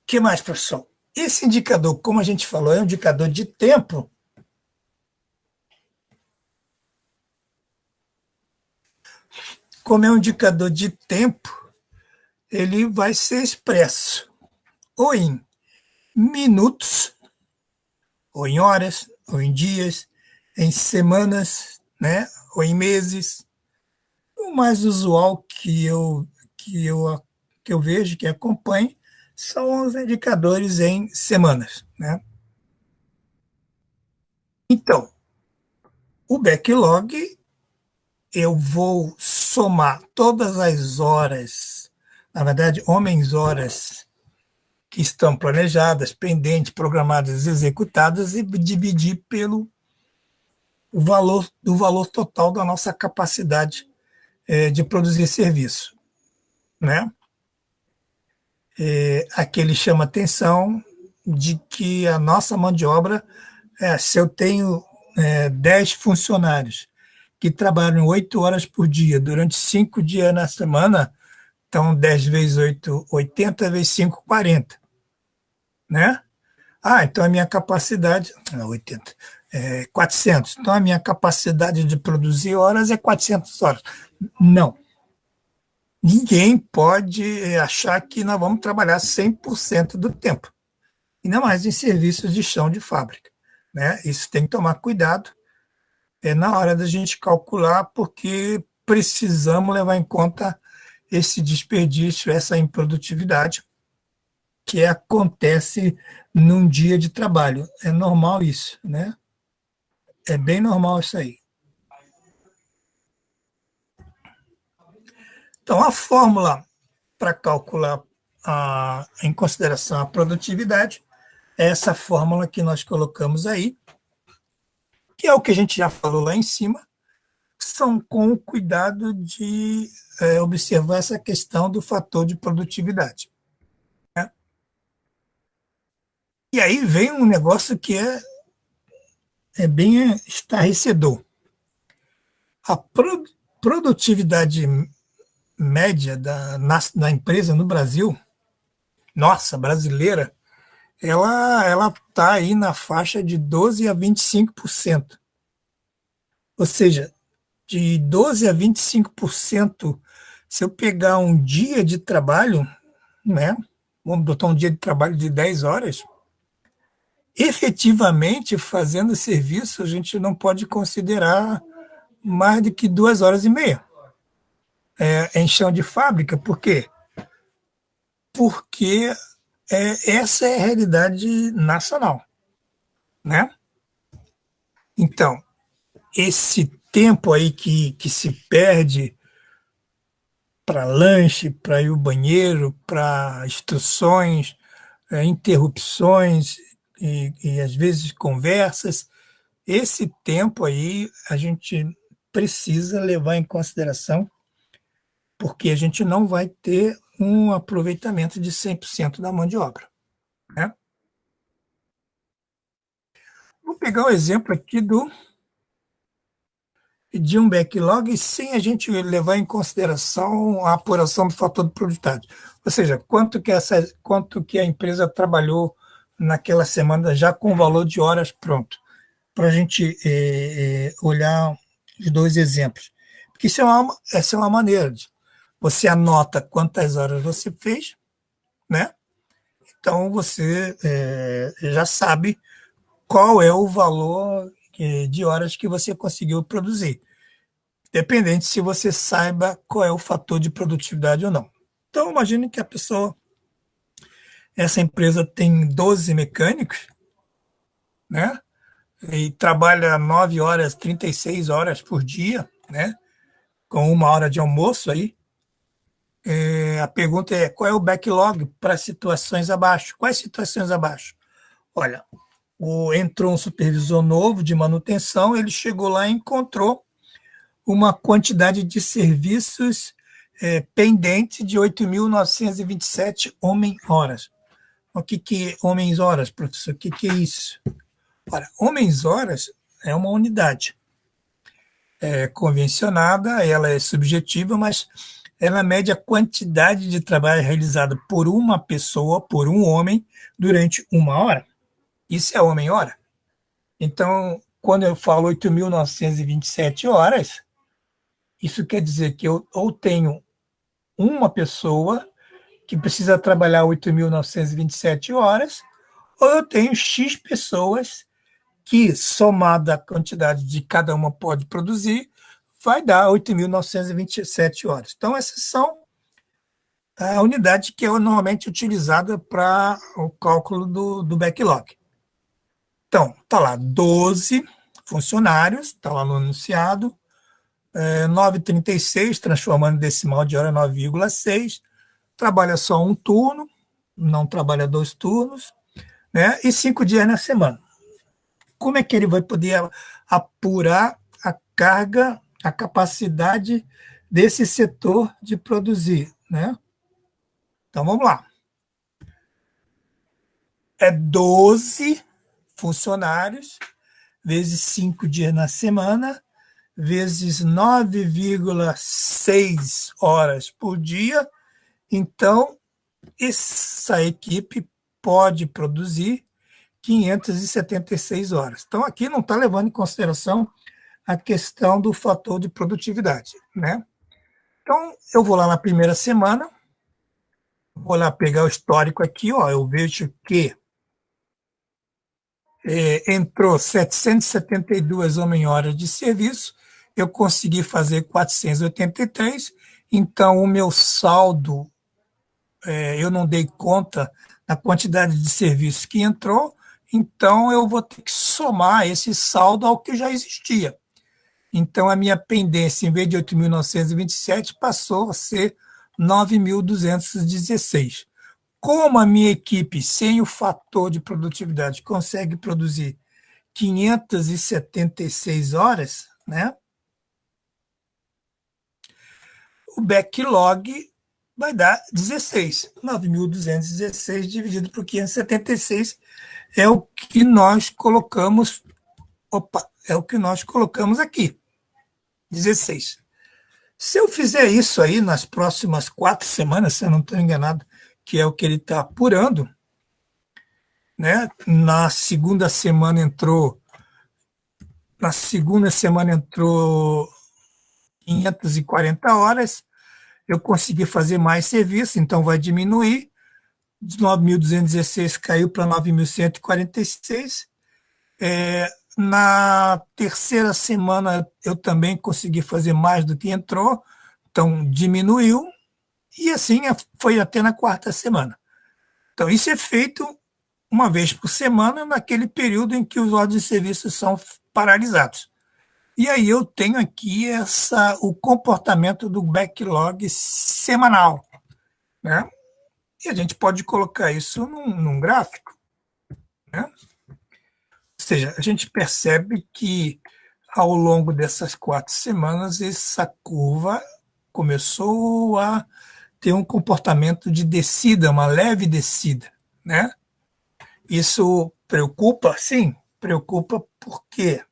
que mais, professor? Esse indicador, como a gente falou, é um indicador de tempo. Como é um indicador de tempo, ele vai ser expresso ou em minutos, ou em horas, ou em dias, em semanas, né? Ou em meses. O mais usual que eu vejo, que acompanho, são os indicadores em semanas, né? Então, o backlog, eu vou somar todas as horas, na verdade, homens-horas que estão planejadas, pendentes, programadas, executadas e dividir pelo valor total da nossa capacidade de produzir serviço, né? Aqui ele chama atenção de que a nossa mão de obra, se eu tenho 10 funcionários que trabalham 8 horas por dia, durante 5 dias na semana, então 10 vezes 8, 80 vezes 5, 40, né? Então a minha capacidade, 80, 400, então a minha capacidade de produzir horas é 400 horas. Não. Ninguém pode achar que nós vamos trabalhar 100% do tempo, ainda mais em serviços de chão de fábrica, né? Isso tem que tomar cuidado na hora da gente calcular, porque precisamos levar em conta esse desperdício, essa improdutividade que acontece num dia de trabalho. É normal isso, né? É bem normal isso aí. Então, a fórmula para calcular em consideração a produtividade é essa fórmula que nós colocamos aí, que é o que a gente já falou lá em cima, são com o cuidado de observar essa questão do fator de produtividade, né? E aí vem um negócio que é bem estarrecedor. A produtividade média da empresa no Brasil, nossa, brasileira, ela está aí na faixa de 12 a 25%. Ou seja, de 12 a 25%, se eu pegar um dia de trabalho, né? Vamos botar um dia de trabalho de 10 horas, efetivamente, fazendo serviço, a gente não pode considerar mais do que 2 horas e meia em chão de fábrica. Por quê? Porque essa é a realidade nacional, né? Então, esse tempo aí que se perde para lanche, para ir ao banheiro, para instruções, interrupções e às vezes conversas, esse tempo aí a gente precisa levar em consideração, porque a gente não vai ter um aproveitamento de 100% da mão de obra, né? Vou pegar o exemplo aqui de um backlog sem a gente levar em consideração a apuração do fator de produtividade. Ou seja, quanto que a empresa trabalhou naquela semana já com o valor de horas pronto, para a gente olhar os dois exemplos. Porque essa é uma maneira de você anota quantas horas você fez, né? Então você já sabe qual é o valor de horas que você conseguiu produzir, dependente se você saiba qual é o fator de produtividade ou não. Então, imagine que essa empresa tem 12 mecânicos, né? E trabalha 9 horas, 36 horas por dia, né? Com 1 hora de almoço aí. A pergunta é: qual é o backlog para situações abaixo? Quais situações abaixo? Olha, entrou um supervisor novo de manutenção, ele chegou lá e encontrou uma quantidade de serviços pendente de 8.927 homem-horas. O que é homens-horas, professor? O que é isso? Ora, homens-horas é uma unidade convencionada, ela é subjetiva, mas ela mede a quantidade de trabalho realizado por uma pessoa, por um homem, durante 1 hora. Isso é homem-hora. Então, quando eu falo 8.927 horas, isso quer dizer que eu ou tenho uma pessoa que precisa trabalhar 8.927 horas, ou eu tenho X pessoas que, somada a quantidade de cada uma pode produzir, vai dar 8.927 horas. Então, essas são a unidade que é normalmente utilizada para o cálculo do backlog. Então, está lá 12 funcionários, está lá no enunciado, 9,36, transformando decimal de hora 9,6, trabalha só um turno, não trabalha 2 turnos, né? E 5 dias na semana. Como é que ele vai poder apurar a carga, a capacidade desse setor de produzir, né? Então vamos lá. É 12 funcionários vezes 5 dias na semana, vezes 9,6 horas por dia. Então, essa equipe pode produzir 576 horas. Então, aqui não está levando em consideração a questão do fator de produtividade, né? Então, eu vou lá na primeira semana, vou lá pegar o histórico aqui, ó, eu vejo que entrou 772 homem-horas de serviço, eu consegui fazer 483, então o meu saldo, eu não dei conta da quantidade de serviço que entrou, então eu vou ter que somar esse saldo ao que já existia. Então a minha pendência, em vez de 8.927, passou a ser 9.216. Como a minha equipe, sem o fator de produtividade, consegue produzir 576 horas, né? O backlog vai dar 16. 9.216 dividido por 576 é o que nós colocamos. Opa, é o que nós colocamos aqui. 16. Se eu fizer isso aí nas próximas 4 semanas, se eu não estou enganado, que é o que ele está apurando, né? Na segunda semana entrou 540 horas, eu consegui fazer mais serviço, então vai diminuir. de 9.216 caiu para 9.146. Na terceira semana eu também consegui fazer mais do que entrou, então diminuiu, e assim foi até na quarta semana. Então isso é feito uma vez por semana, naquele período em que os ordens de serviço são paralisados. E aí eu tenho aqui o comportamento do backlog semanal, né? E a gente pode colocar isso num gráfico, né? Ou seja, a gente percebe que ao longo dessas 4 semanas essa curva começou a ter um comportamento de descida, uma leve descida, né? Isso preocupa? Sim, preocupa porque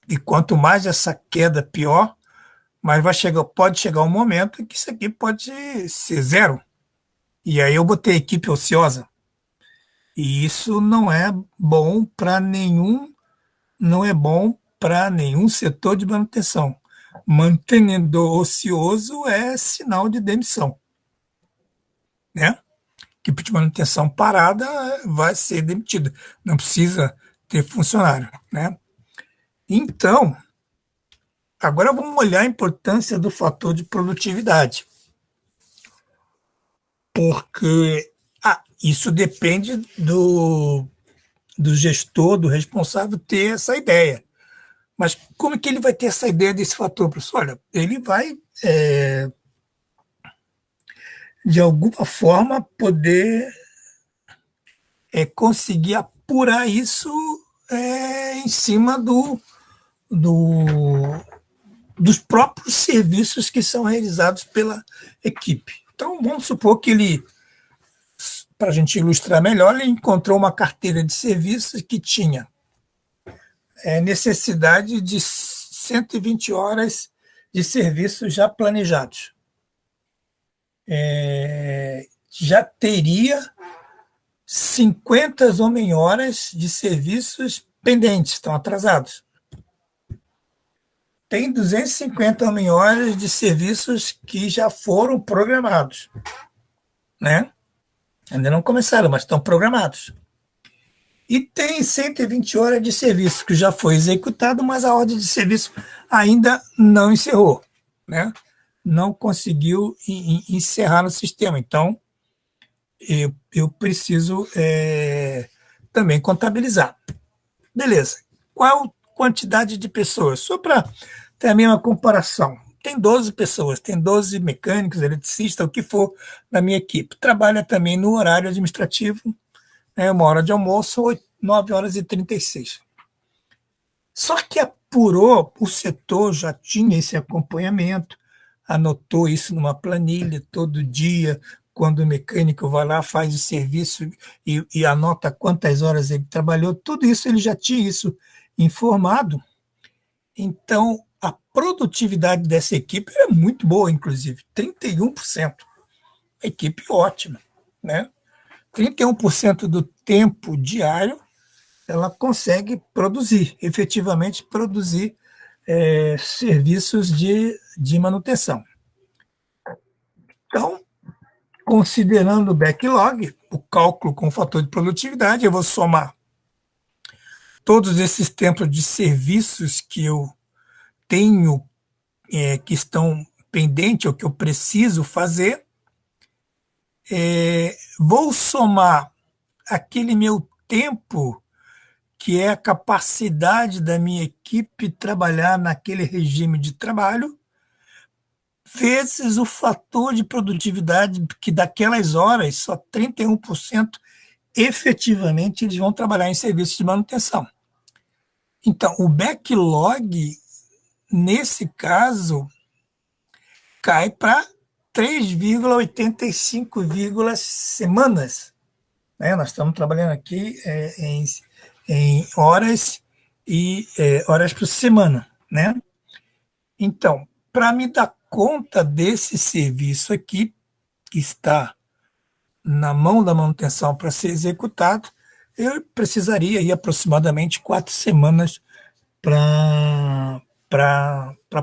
e quanto mais essa queda, pior, mas pode chegar um momento em que isso aqui pode ser zero. E aí eu botei a equipe ociosa. E isso não é bom para nenhum setor de manutenção. Mantenedor ocioso é sinal de demissão, né? Equipe de manutenção parada vai ser demitida. Não precisa ter funcionário, né? Então, agora vamos olhar a importância do fator de produtividade, porque isso depende do gestor, do responsável ter essa ideia. Mas como é que ele vai ter essa ideia desse fator, professor? Olha, ele vai, de alguma forma, poder conseguir apurar isso em cima do, dos próprios serviços que são realizados pela equipe. Então, vamos supor que ele, para a gente ilustrar melhor, ele encontrou uma carteira de serviços que tinha necessidade de 120 horas de serviços já planejados. Já teria 50 homem-horas de serviços pendentes, estão atrasados. Tem 250 homem-horas de serviços que já foram programados, né? Ainda não começaram, mas estão programados. E tem 120 horas de serviço que já foi executado, mas a ordem de serviço ainda não encerrou, né? Não conseguiu encerrar no sistema. Então, eu preciso também contabilizar. Beleza. Qual quantidade de pessoas? Só para ter a mesma comparação. Tem 12 pessoas, tem 12 mecânicos, eletricistas, o que for na minha equipe. Trabalha também no horário administrativo, uma hora de almoço, 9h36. Só que apurou, o setor já tinha esse acompanhamento, anotou isso numa planilha todo dia, quando o mecânico vai lá, faz o serviço e anota quantas horas ele trabalhou, tudo isso ele já tinha isso informado. Então, a produtividade dessa equipe é muito boa, inclusive, 31%. Equipe ótima, né? 31% do tempo diário ela consegue produzir, efetivamente produzir serviços de manutenção. Então, considerando o backlog, o cálculo com o fator de produtividade, eu vou somar todos esses tempos de serviços que eu tenho, que estão pendentes ou que eu preciso fazer, vou somar aquele meu tempo que é a capacidade da minha equipe trabalhar naquele regime de trabalho, vezes o fator de produtividade, que daquelas horas, só 31% efetivamente eles vão trabalhar em serviços de manutenção. Então, o backlog, nesse caso, cai para 3,85 semanas. Nós estamos trabalhando aqui em horas e horas por semana, né? Então, para me dar conta desse serviço aqui, que está na mão da manutenção para ser executado, eu precisaria ir aproximadamente 4 semanas para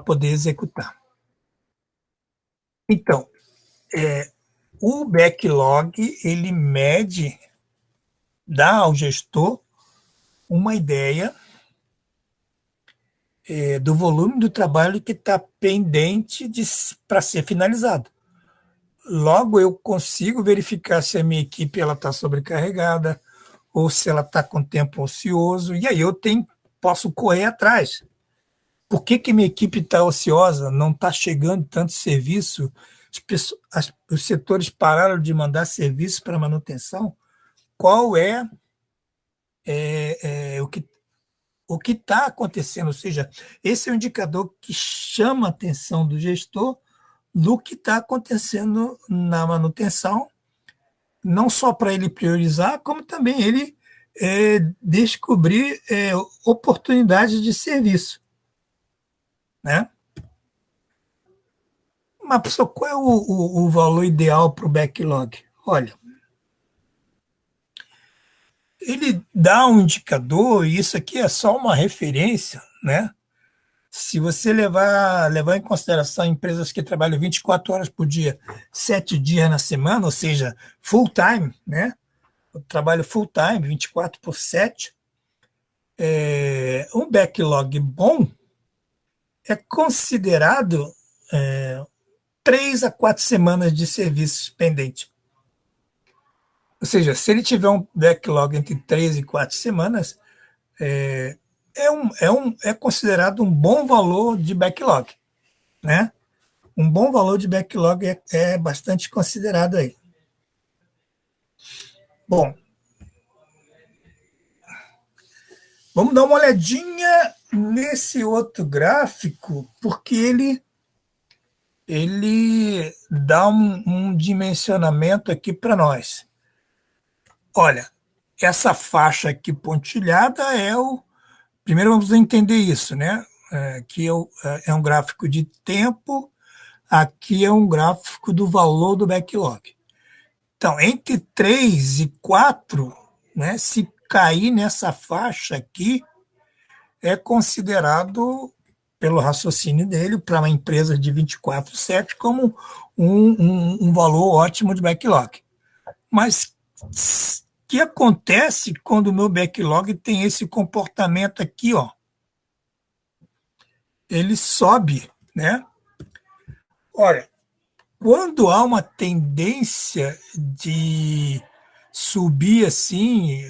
poder executar. Então, O backlog, ele mede, dá ao gestor uma ideia do volume do trabalho que está pendente para ser finalizado. Logo, eu consigo verificar se a minha equipe está sobrecarregada ou se ela está com tempo ocioso, e aí posso correr atrás. Por que minha equipe está ociosa? Não está chegando tanto serviço? Os setores pararam de mandar serviço para manutenção? Qual o que está acontecendo? Ou seja, esse é um indicador que chama a atenção do gestor do que está acontecendo na manutenção, não só para ele priorizar, como também ele descobrir oportunidades de serviço, né? Mas, pessoal, qual é o valor ideal para o backlog? Olha, ele dá um indicador, e isso aqui é só uma referência, né? Se você levar em consideração empresas que trabalham 24 horas por dia, 7 dias na semana, ou seja, full time, né? Eu trabalho full time, 24 por 7. Um backlog bom é considerado 3 a 4 semanas de serviços pendente. Ou seja, se ele tiver um backlog entre 3 e 4 semanas, é considerado um bom valor de backlog, né? Um bom valor de backlog é bastante considerado aí. Bom, vamos dar uma olhadinha nesse outro gráfico, porque ele dá um dimensionamento aqui para nós. Olha, essa faixa aqui pontilhada Primeiro vamos entender isso, né? Aqui é um gráfico de tempo, aqui é um gráfico do valor do backlog. Então, entre 3 e 4, né, se cair nessa faixa aqui, é considerado, pelo raciocínio dele, para uma empresa de 24/7, como um valor ótimo de backlog. Mas o que acontece quando o meu backlog tem esse comportamento aqui, ó? Ele sobe, né? Olha, quando há uma tendência de subir assim,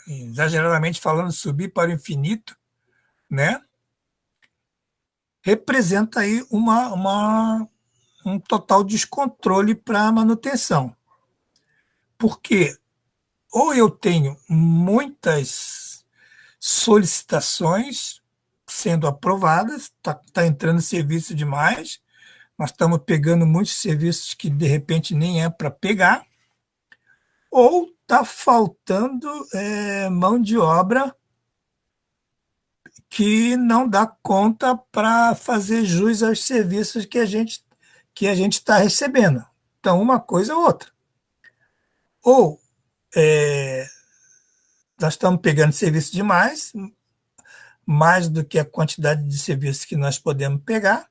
exageradamente falando, subir para o infinito, né? Representa aí um total descontrole para a manutenção. Porque ou eu tenho muitas solicitações sendo aprovadas, está entrando serviço demais, nós estamos pegando muitos serviços que de repente nem é para pegar, ou está faltando mão de obra que não dá conta para fazer jus aos serviços que a gente está recebendo. Então, uma coisa ou outra. Ou nós estamos pegando serviço demais, mais do que a quantidade de serviços que nós podemos pegar,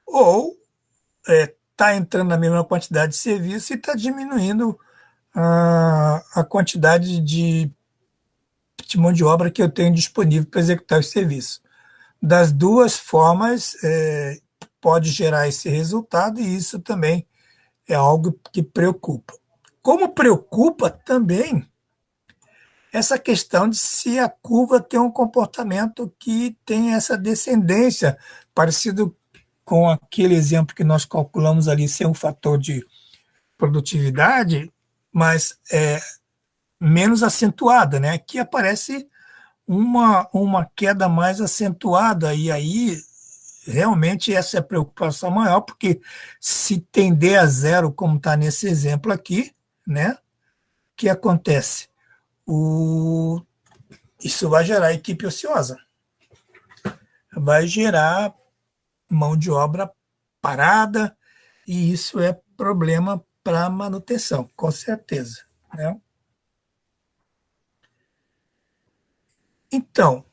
ou está entrando na mesma quantidade de serviço e está diminuindo a quantidade de mão de obra que eu tenho disponível para executar os serviços. Das duas formas, pode gerar esse resultado, e isso também é algo que preocupa. Como preocupa também essa questão de se a curva tem um comportamento que tem essa descendência, parecido com aquele exemplo que nós calculamos ali ser um fator de produtividade, mas menos acentuada, né? Aqui aparece uma queda mais acentuada, e aí realmente essa é a preocupação maior, porque se tender a zero, como está nesse exemplo aqui, né? O que acontece? Isso vai gerar equipe ociosa, vai gerar mão de obra parada, e isso é problema para manutenção, com certeza, né? Então,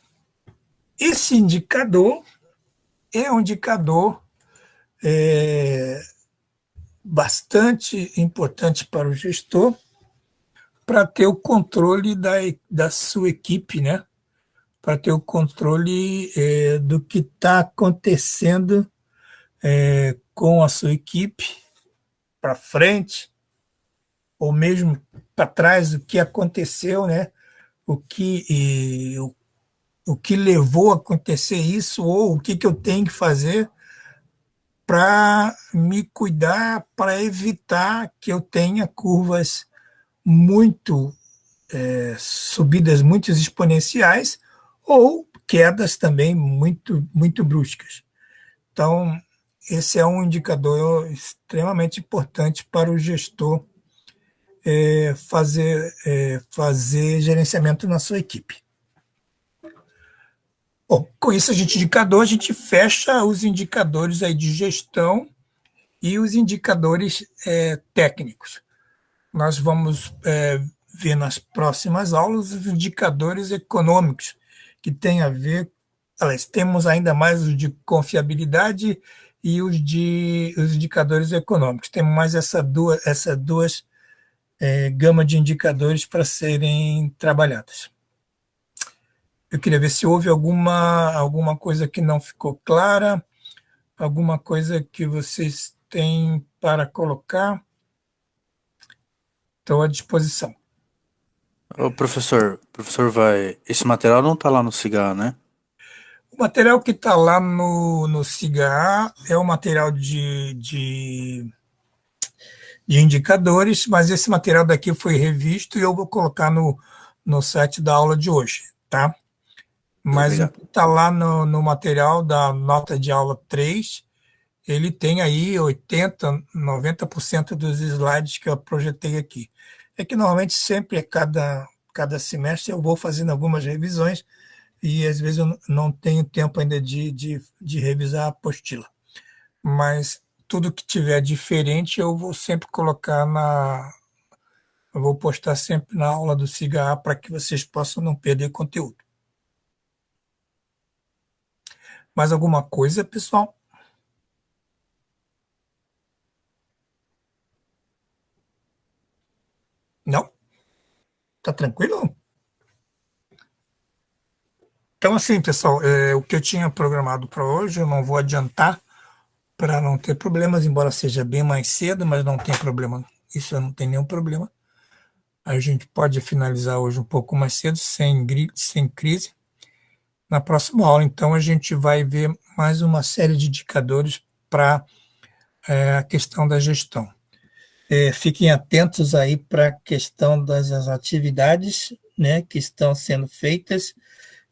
esse indicador é um indicador bastante importante para o gestor para ter o controle da sua equipe, né? Para ter o controle do que está acontecendo com a sua equipe para frente, ou mesmo para trás, o que aconteceu, né? O que, o que levou a acontecer isso, ou o que, que eu tenho que fazer para me cuidar, para evitar que eu tenha curvas muito subidas muito exponenciais ou quedas também muito bruscas. Então, esse é um indicador extremamente importante para o gestor fazer gerenciamento na sua equipe. Bom, com esse indicador, a gente fecha os indicadores aí de gestão e os indicadores técnicos. Nós vamos ver nas próximas aulas os indicadores econômicos, que tem a ver, aliás, temos ainda mais os de confiabilidade e os indicadores econômicos. Temos mais essa duas gama de indicadores para serem trabalhadas. Eu queria ver se houve alguma coisa que não ficou clara, alguma coisa que vocês têm para colocar. Estou à disposição. Ô, professor vai. Esse material não está lá no Cigar, né? O material que está lá no Cigar é o material de indicadores, mas esse material daqui foi revisto e eu vou colocar no site da aula de hoje, tá? Mas o que está lá no material da nota de aula 3, ele tem aí 80%, 90% dos slides que eu projetei aqui. É que normalmente sempre a cada semestre eu vou fazendo algumas revisões e às vezes eu não tenho tempo ainda de revisar a apostila. Mas tudo que tiver diferente eu vou sempre colocar eu vou postar sempre na aula do SIGA para que vocês possam não perder conteúdo. Mais alguma coisa, pessoal? Não? Tá tranquilo? Então, assim, pessoal, o que eu tinha programado para hoje, eu não vou adiantar para não ter problemas, embora seja bem mais cedo, mas não tem problema. Isso não tem nenhum problema. A gente pode finalizar hoje um pouco mais cedo, sem crise. Na próxima aula, então, a gente vai ver mais uma série de indicadores para a questão da gestão. Fiquem atentos aí para a questão das atividades, né, que estão sendo feitas.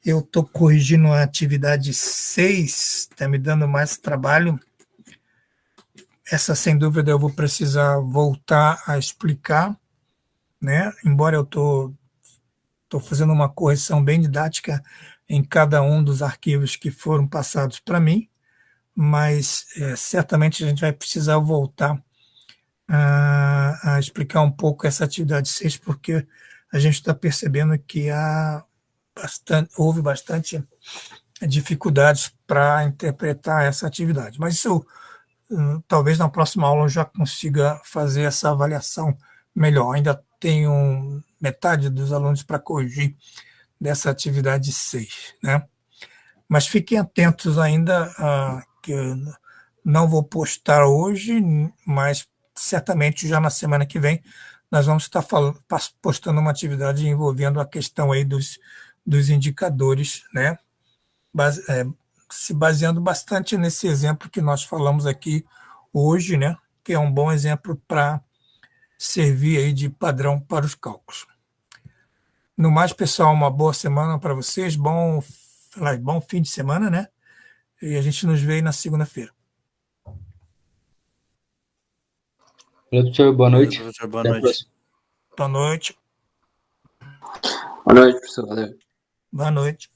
Eu estou corrigindo a atividade 6, está me dando mais trabalho. Essa, sem dúvida, eu vou precisar voltar a explicar, né? Embora eu estou fazendo uma correção bem didática em cada um dos arquivos que foram passados para mim, mas certamente a gente vai precisar voltar a explicar um pouco essa atividade 6, porque a gente está percebendo que houve bastante dificuldades para interpretar essa atividade. Mas isso, talvez na próxima aula eu já consiga fazer essa avaliação melhor. Ainda tenho metade dos alunos para corrigir dessa atividade 6, né? Mas fiquem atentos ainda, que eu não vou postar hoje, mas certamente já na semana que vem nós vamos estar postando uma atividade envolvendo a questão aí dos indicadores, né? Se baseando bastante nesse exemplo que nós falamos aqui hoje, né? Que é um bom exemplo para servir aí de padrão para os cálculos. No mais, pessoal, uma boa semana para vocês, bom fim de semana, né? E a gente nos vê aí na segunda-feira. Professor, boa noite. Professor, boa noite. Boa noite. Boa noite, professor. Valeu. Boa noite.